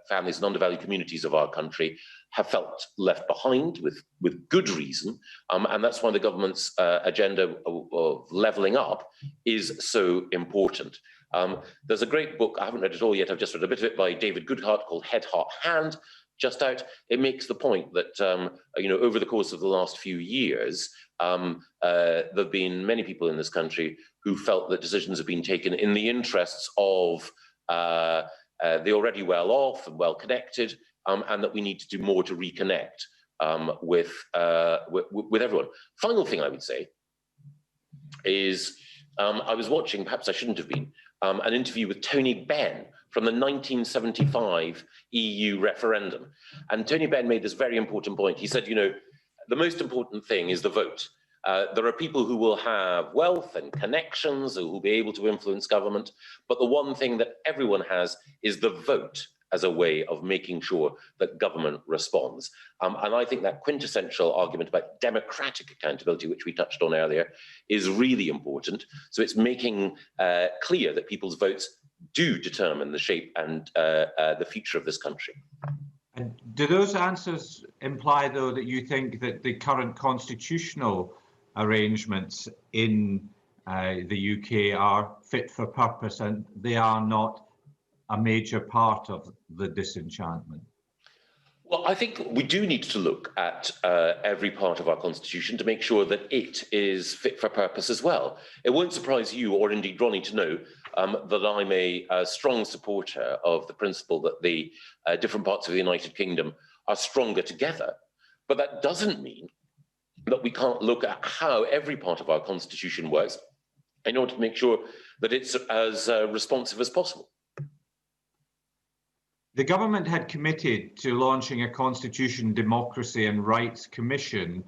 families and undervalued communities of our country have felt left behind with good reason. And that's why the government's agenda of levelling up is so important. There's a great book, I haven't read it all yet, I've just read a bit of it, by David Goodhart called Head, Heart, Hand, just out. It makes the point that you know, over the course of the last few years, there have been many people in this country who felt that decisions have been taken in the interests of the already well off and well connected, and that we need to do more to reconnect with everyone. Final thing I would say is I was watching, perhaps I shouldn't have been, an interview with Tony Benn from the 1975 EU referendum. And Tony Benn made this very important point. He said, you know, the most important thing is the vote. There are people who will have wealth and connections, who will be able to influence government, but the one thing that everyone has is the vote as a way of making sure that government responds. And I think that quintessential argument about democratic accountability, which we touched on earlier, is really important. So it's making clear that people's votes do determine the shape and the future of this country. And do those answers imply, though, that you think that the current constitutional arrangements in the UK are fit for purpose and they are not a major part of the disenchantment? Well, I think we do need to look at every part of our constitution to make sure that it is fit for purpose as well. It won't surprise you, or indeed Ronnie, to know that I'm a strong supporter of the principle that the different parts of the United Kingdom are stronger together. But that doesn't mean that we can't look at how every part of our constitution works in order to make sure that it's as responsive as possible. The government had committed to launching a Constitution, Democracy and Rights Commission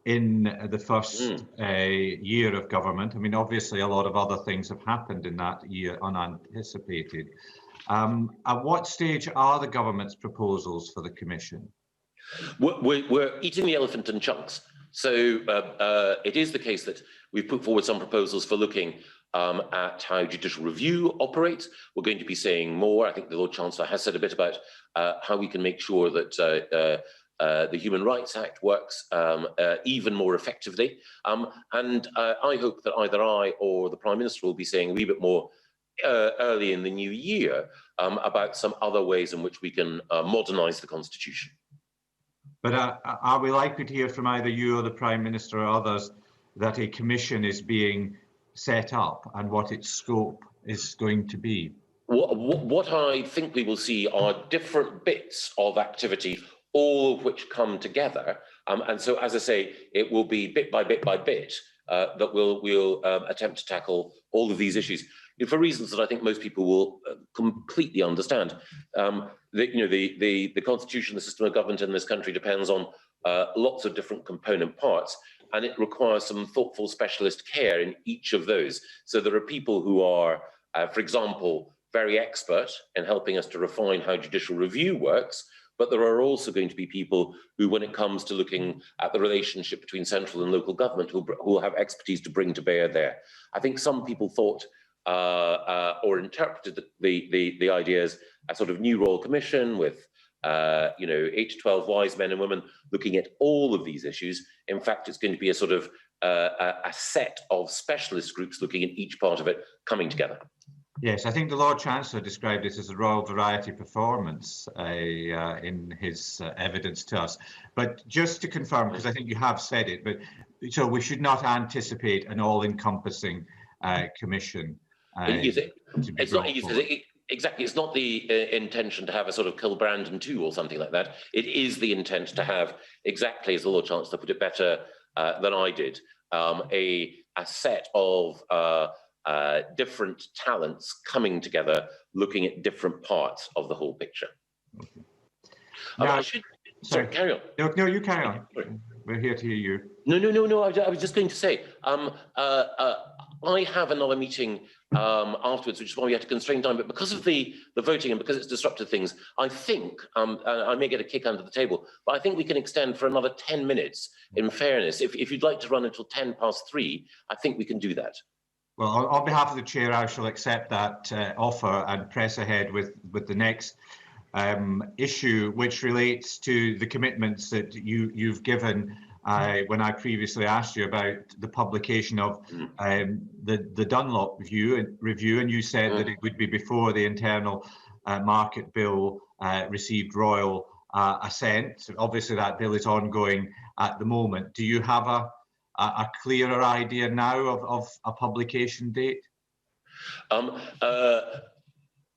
in the first year of government. I mean, obviously, a lot of other things have happened in that year, unanticipated. At what stage are the government's proposals for the commission? We're eating the elephant in chunks. So it is the case that we've put forward some proposals for looking at how judicial review operates. We're going to be saying more. I think the Lord Chancellor has said a bit about how we can make sure that the Human Rights Act works even more effectively. And I hope that either I or the Prime Minister will be saying a wee bit more early in the new year about some other ways in which we can modernise the Constitution. But are we likely to hear from either you or the Prime Minister or others that a commission is being set up and what its scope is going to be? What I think we will see are different bits of activity, all of which come together. And so, as I say, it will be bit by bit by bit that we'll attempt to tackle all of these issues for reasons that I think most people will completely understand. The constitution, the system of government in this country depends on lots of different component parts, and it requires some thoughtful specialist care in each of those. So there are people who are, for example, very expert in helping us to refine how judicial review works, but there are also going to be people who, when it comes to looking at the relationship between central and local government, who will have expertise to bring to bear there. I think some people thought or interpreted the idea as a sort of new royal commission with 8 to 12 wise men and women looking at all of these issues. In fact, it's going to be a sort of a set of specialist groups looking at each part of it coming together. Yes, I think the Lord Chancellor described this as a royal variety performance in his evidence to us. But just to confirm, because I think you have said it, but so we should not anticipate an all-encompassing commission. It's not easy. Exactly, it's not the intention to have a sort of Kilbrandon 2 or something like that. It is the intent to have, exactly as the Lord Chancellor put it better than I did, a set of different talents coming together, looking at different parts of the whole picture. Now, sorry, carry on. No, you carry on. Sorry. We're here to hear you. No. I was just going to say, I have another meeting afterwards, which is why we had to constrain time. But because of the voting and because it's disrupted things, I think I may get a kick under the table, but I think we can extend for another 10 minutes. In fairness, if you'd like to run until 3:10, I think we can do that. Well, on behalf of the chair, I shall accept that offer and press ahead with the next issue, which relates to the commitments that you've given when I previously asked you about the publication of the Dunlop review, and you said that it would be before the Internal Market Bill received royal assent. Obviously, that bill is ongoing at the moment. Do you have a clearer idea now of a publication date?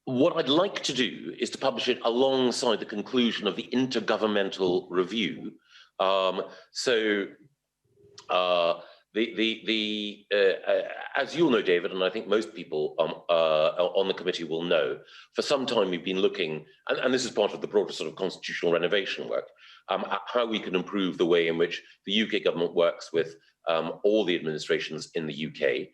What I'd like to do is to publish it alongside the conclusion of the intergovernmental review. The as you'll know, David, and I think most people on the committee will know, for some time we've been looking, and this is part of the broader sort of constitutional renovation work, at how we can improve the way in which the UK government works with all the administrations in the UK.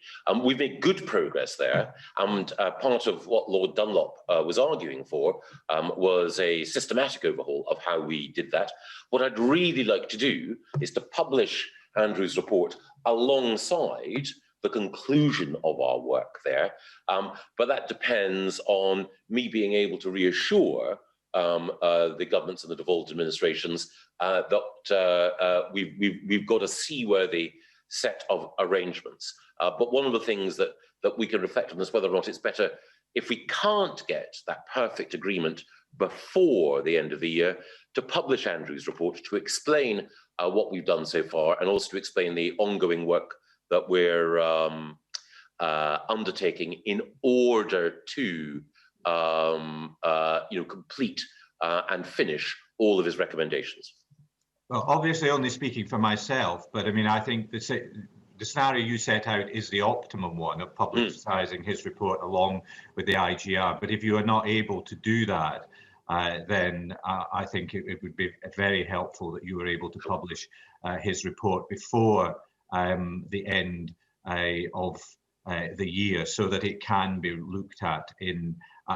We've made good progress there, and part of what Lord Dunlop was arguing for was a systematic overhaul of how we did that. What I'd really like to do is to publish Andrew's report alongside the conclusion of our work there, but that depends on me being able to reassure the governments and the devolved administrations that we've got a seaworthy set of arrangements. But one of the things that we can reflect on is whether or not it's better, if we can't get that perfect agreement before the end of the year, to publish Andrew's report to explain what we've done so far, and also to explain the ongoing work that we're undertaking in order to complete and finish all of his recommendations. Well, obviously only speaking for myself, but I mean, I think the scenario you set out is the optimum one of publicising his report along with the IGR. But if you are not able to do that, then I think it would be very helpful that you were able to publish his report before the end of the year, so that it can be looked at in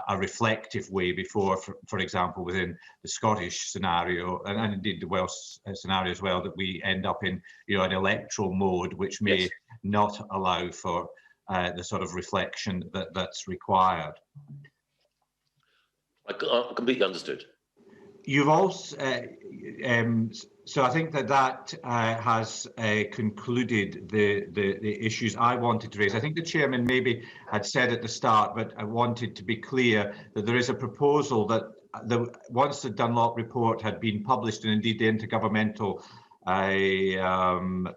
a reflective way before, for example, within the Scottish scenario, and indeed the Welsh scenario as well, that we end up in an electoral mode, which may not allow for the sort of reflection that's required. I completely understood. You've also, so I think that has concluded the issues I wanted to raise. I think the chairman maybe had said at the start, but I wanted to be clear that there is a proposal that once the Dunlop report had been published, and indeed the intergovernmental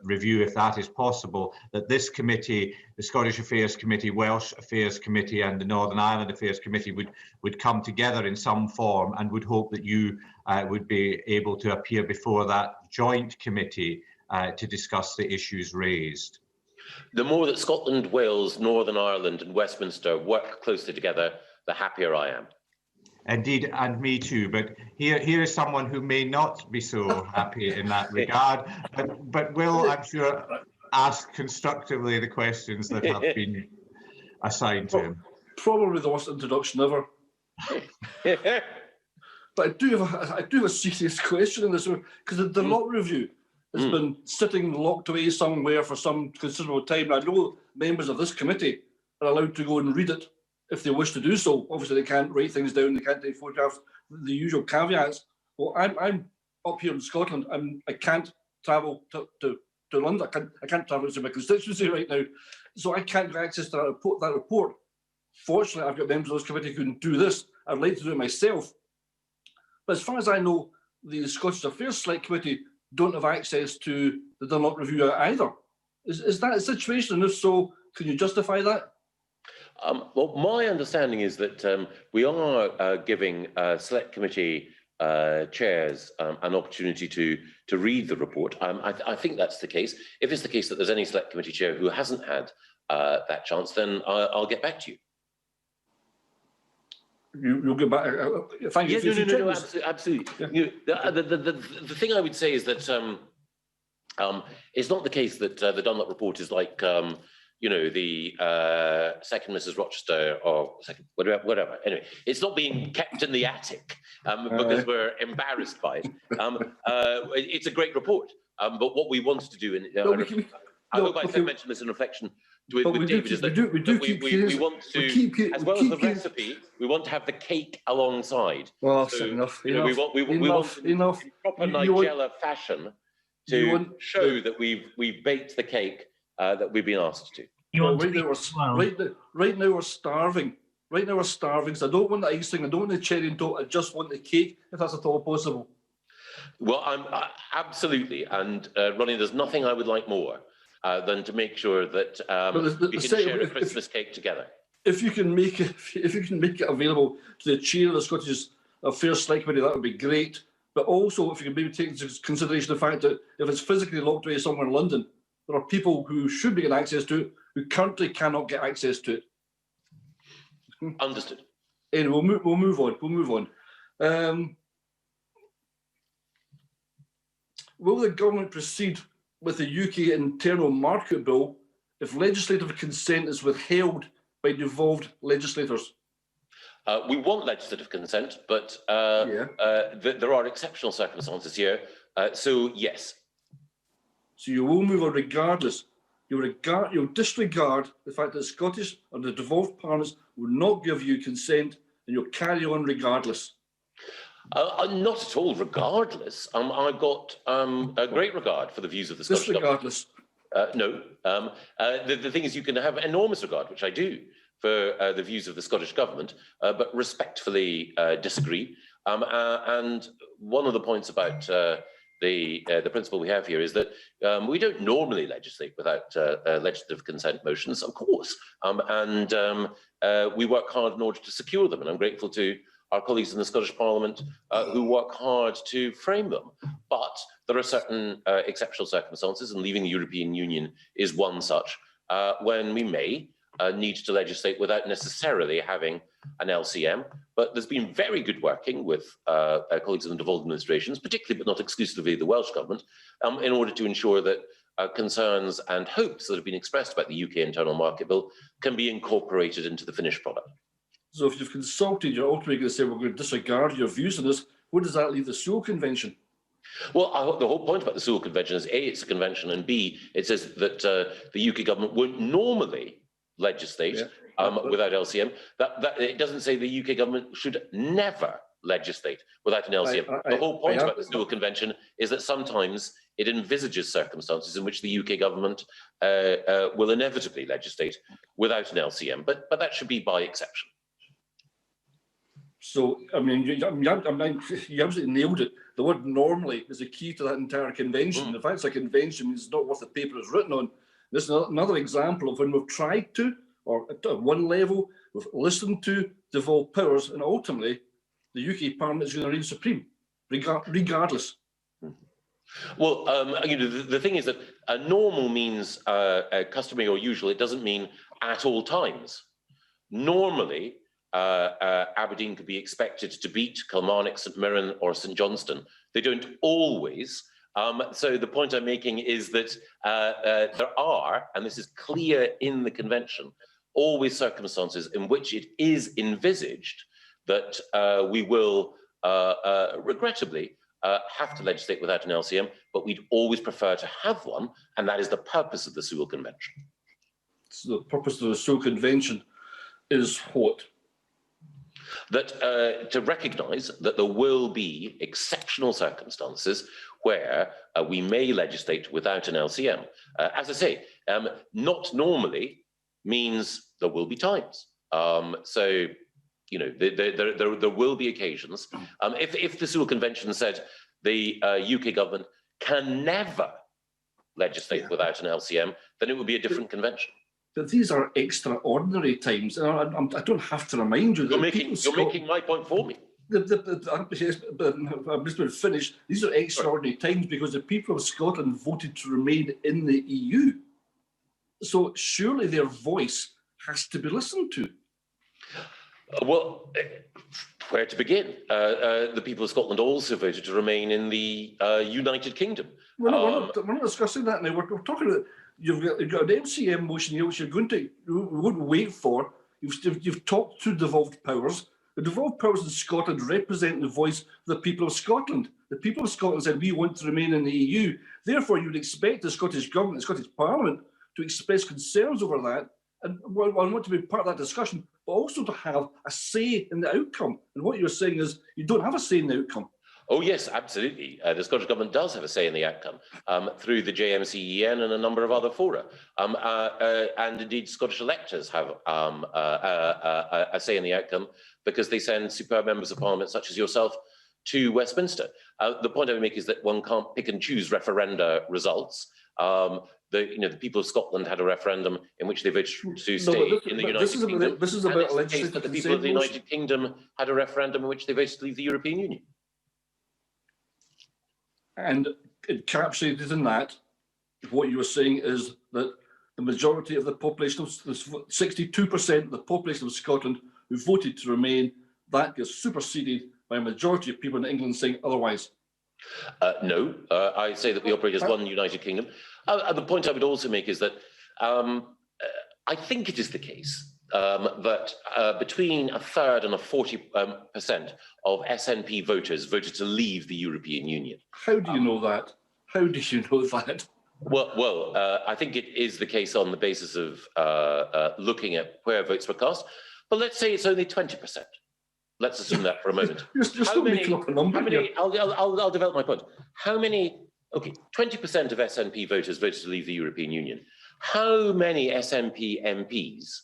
review, if that is possible, that this committee, the Scottish Affairs Committee, Welsh Affairs Committee and the Northern Ireland Affairs Committee would come together in some form, and would hope that you would be able to appear before that joint committee to discuss the issues raised. The more that Scotland, Wales, Northern Ireland and Westminster work closely together, the happier I am. Indeed, and me too. But here is someone who may not be so happy in that regard, but will, I'm sure, ask constructively the questions that have been assigned to him. Probably the worst introduction ever. But I do have a serious question in this, because the Dunlop review has been sitting locked away somewhere for some considerable time. And I know members of this committee are allowed to go and read it if they wish to do so. Obviously, they can't write things down, they can't take photographs, the usual caveats. Well, I'm up here in Scotland, I can't travel to London. I can't travel to my constituency right now, so I can't get access to that report. Fortunately, I've got members of this committee who can do this. I'd like to do it myself. But as far as I know, the Scottish Affairs Select Committee don't have access to the Dunlop review either. Is that a situation? And if so, can you justify that? Well, my understanding is that we are giving Select Committee chairs an opportunity to read the report. I think that's the case. If it's the case that there's any Select Committee chair who hasn't had that chance, then I'll get back to you. You'll get back. Thank you. Yeah, no, absolutely. Yeah. The thing I would say is that it's not the case that the Dunlop report is like the second Mrs. Rochester or second whatever. Anyway, it's not being kept in the attic because we're embarrassed by it. It's a great report, but what we wanted to do, and I hope I mentioned this in reflection with David, is that we want to, as well as the recipe, we want to have the cake alongside. Well, so, enough. We want in proper Nigella fashion to show that we've baked the cake that we've been asked to. Right now we're starving. Right now we're starving. So I don't want the icing. I don't want the cherry and top. I just want the cake, if that's at all possible. Well, I'm absolutely, and Ronnie, there's nothing I would like more than to make sure that we can share a Christmas cake together. If you can make it available to the chair of the Scottish Affairs Select Committee, that would be great. But also, if you can maybe take into consideration the fact that if it's physically locked away somewhere in London, there are people who should be getting access to it who currently cannot get access to it. Understood. Anyway, we'll move on. Will the government proceed with the UK Internal Market Bill if legislative consent is withheld by devolved legislators? We want legislative consent, but there are exceptional circumstances here. So yes. So you will move on regardless. You'll disregard the fact that Scottish or the devolved parliaments will not give you consent, and you'll carry on regardless. Not at all. Regardless, I've got a great regard for the views of the Scottish Disregardless. government. No. The thing is, you can have enormous regard, which I do, for the views of the Scottish government, but respectfully disagree. And one of the points about the principle we have here is that we don't normally legislate without legislative consent motions, of course, and we work hard in order to secure them. And I'm grateful to our colleagues in the Scottish Parliament who work hard to frame them. But there are certain exceptional circumstances, and leaving the European Union is one such, when we may need to legislate without necessarily having an LCM. But there's been very good working with colleagues in the devolved administrations, particularly but not exclusively the Welsh Government, in order to ensure that concerns and hopes that have been expressed about the UK Internal Market Bill can be incorporated into the finished product. So if you've consulted, you're ultimately going to say we're going to disregard your views on this. Where does that leave the Sewell Convention? Well, the whole point about the Sewell Convention is A, it's a convention, and B, it says that the UK government won't normally legislate without LCM. That it doesn't say the UK government should never legislate without an LCM. The whole point about the Sewell Convention is that sometimes it envisages circumstances in which the UK government will inevitably legislate without an LCM, but that should be by exception. So, I mean, you absolutely nailed it. The word normally is the key to that entire convention. In fact, it's a convention, it's not what the paper is written on. This is another example of when we've tried to, or at one level, we've listened to devolved powers, and ultimately, the UK Parliament is going to reign supreme, regardless. Well, the thing is that normal means customary or usual. It doesn't mean at all times. Normally, Aberdeen could be expected to beat Kilmarnock, St Mirren or St Johnstone. They don't always. So the point I'm making is that there are, and this is clear in the convention, always circumstances in which it is envisaged that we will regrettably have to legislate without an LCM, but we'd always prefer to have one, and that is the purpose of the Sewell Convention. So the purpose of the Sewell Convention is what? That to recognise that there will be exceptional circumstances where we may legislate without an LCM. As I say, not normally means there will be times. So, you know, there will be occasions. If the Sewell Convention said the UK government can never legislate without an LCM, then it would be a different convention. But these are extraordinary times, and I don't have to remind you that you're making my point for me. I'm just going to finish. These are extraordinary times because the people of Scotland voted to remain in the EU. So surely their voice has to be listened to. Well, where to begin? The people of Scotland also voted to remain in the United Kingdom. We're not discussing that now. We're talking about you've got an MCM motion here, which you won't wait for. You've talked to devolved powers. The devolved powers in Scotland represent the voice of the people of Scotland. The people of Scotland said we want to remain in the EU. Therefore, you would expect the Scottish government, the Scottish Parliament, to express concerns over that and want to be part of that discussion, but also to have a say in the outcome. And what you're saying is you don't have a say in the outcome. Oh, yes, absolutely. The Scottish Government does have a say in the outcome through the JMCEN and a number of other fora. And indeed, Scottish electors have a say in the outcome because they send superb members of Parliament, such as yourself, to Westminster. The point I would make is that one can't pick and choose referenda results. The people of Scotland had a referendum in which they voted to stay in the United Kingdom. This is about legislative consent. The people of the United Kingdom had a referendum in which they voted to leave the European Union. And encapsulated in that what you were saying is that the majority of the population, 62% of the population of Scotland who voted to remain, that gets superseded by a majority of people in England saying otherwise. No, I say that we operate as one United Kingdom. The point I would also make is that I think it is the case that between a third and 40% of SNP voters voted to leave the European Union. How do you know that? How do you know that? Well, I think it is the case on the basis of looking at where votes were cast. But let's say it's only 20%. Let's assume that for a moment. You're still making up a number here. I'll develop my point. How many, 20% of SNP voters voted to leave the European Union. How many SNP MPs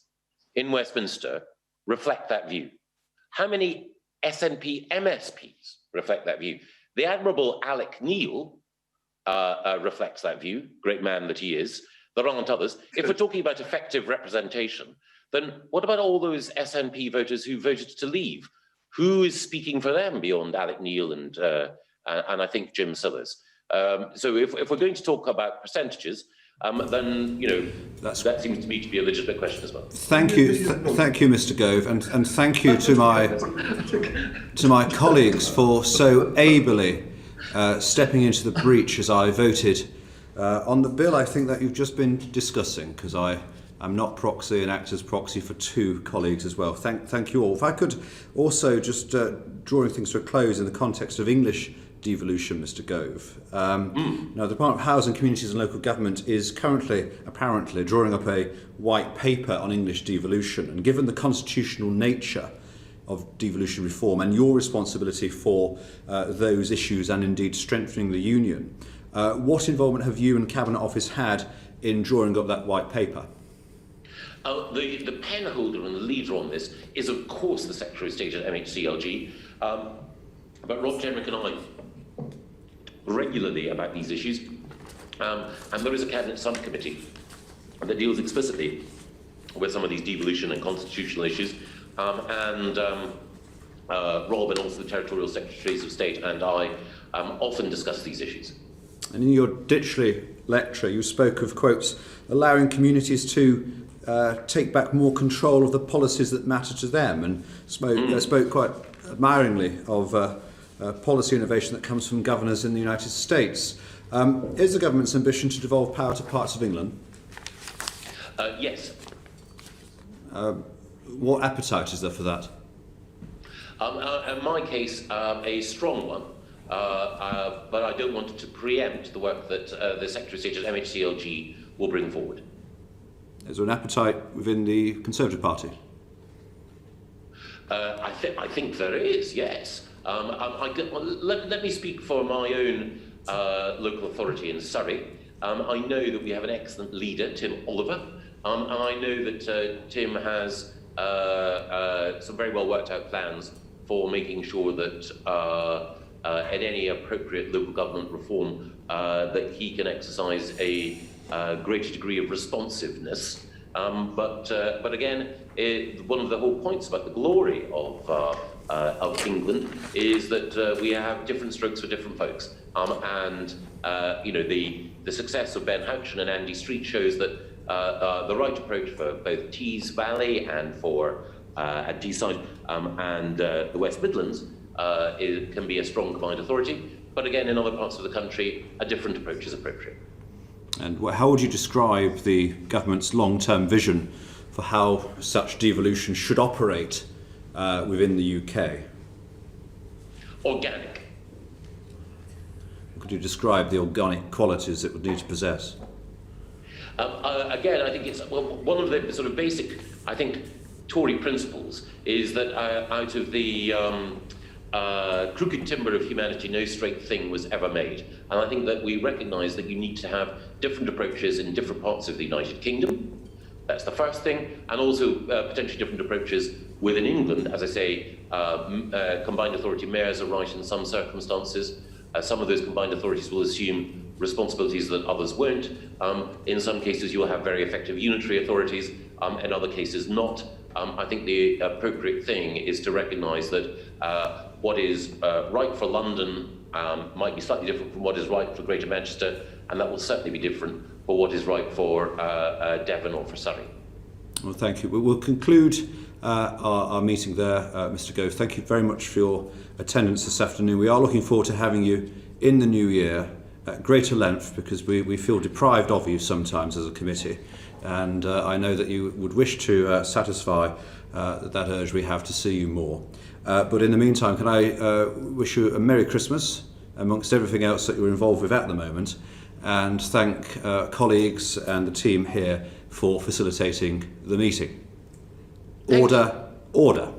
in Westminster reflect that view? How many SNP MSPs reflect that view? The Admirable Alec Neil reflects that view, great man that he is. There aren't others. If we're talking about effective representation, then what about all those SNP voters who voted to leave? Who is speaking for them beyond Alec Neil and I think Jim Sillars? So if we're going to talk about percentages, then that seems to me to be a legitimate question as well. Thank you, thank you, Mr. Gove, and thank you to my colleagues for so ably stepping into the breach as I voted on the bill. I think that you've just been discussing, because I'm not proxy and act as proxy for two colleagues as well. Thank you all. If I could also just drawing things to a close in the context of English devolution, Mr. Gove. Now, the Department of Housing, Communities and Local Government is currently, apparently, drawing up a white paper on English devolution. And given the constitutional nature of devolution reform and your responsibility for those issues and indeed strengthening the union, what involvement have you and Cabinet Office had in drawing up that white paper? The pen holder and the leader on this is, of course, the Secretary of State at MHCLG, but Rob Jenrick and I regularly about these issues, and there is a Cabinet subcommittee that deals explicitly with some of these devolution and constitutional issues, and Rob and also the Territorial Secretaries of State and I often discuss these issues. And in your Ditchley lecture, you spoke of, quotes, allowing communities to take back more control of the policies that matter to them, and spoke quite admiringly of policy innovation that comes from governors in the United States. Is the government's ambition to devolve power to parts of England? Yes. What appetite is there for that? In my case, a strong one, but I don't want to preempt the work that the Secretary of State at MHCLG will bring forward. Is there an appetite within the Conservative Party? I think there is, yes. Let me speak for my own local authority in Surrey. I know that we have an excellent leader, Tim Oliver, and I know that Tim has some very well worked out plans for making sure that at any appropriate local government reform that he can exercise a greater degree of responsiveness. But again, one of the whole points about the glory of England is that we have different strokes for different folks. The success of Ben Houchen and Andy Street shows that the right approach for both Tees Valley and for Deeside and the West Midlands can be a strong combined authority. But again, in other parts of the country, a different approach is appropriate. And how would you describe the government's long-term vision for how such devolution should operate within the UK? Organic. Could you describe the organic qualities it would need to possess? Again, I think it's one of the sort of basic, Tory principles is that out of the crooked timber of humanity, no straight thing was ever made. And I think that we recognise that you need to have different approaches in different parts of the United Kingdom. That's the first thing. And also potentially different approaches within England. As I say, combined authority mayors are right in some circumstances. Some of those combined authorities will assume responsibilities that others won't. In some cases, you will have very effective unitary authorities. In other cases, not. I think the appropriate thing is to recognise that what is right for London might be slightly different from what is right for Greater Manchester, and that will certainly be different for what is right for Devon or for Surrey. Well, thank you. We'll conclude our meeting there, Mr. Gove. Thank you very much for your attendance this afternoon. We are looking forward to having you in the new year at greater length, because we feel deprived of you sometimes as a committee, and I know that you would wish to satisfy that urge we have to see you more. But in the meantime, can I wish you a Merry Christmas amongst everything else that you're involved with at the moment, and thank colleagues and the team here for facilitating the meeting. Order, order.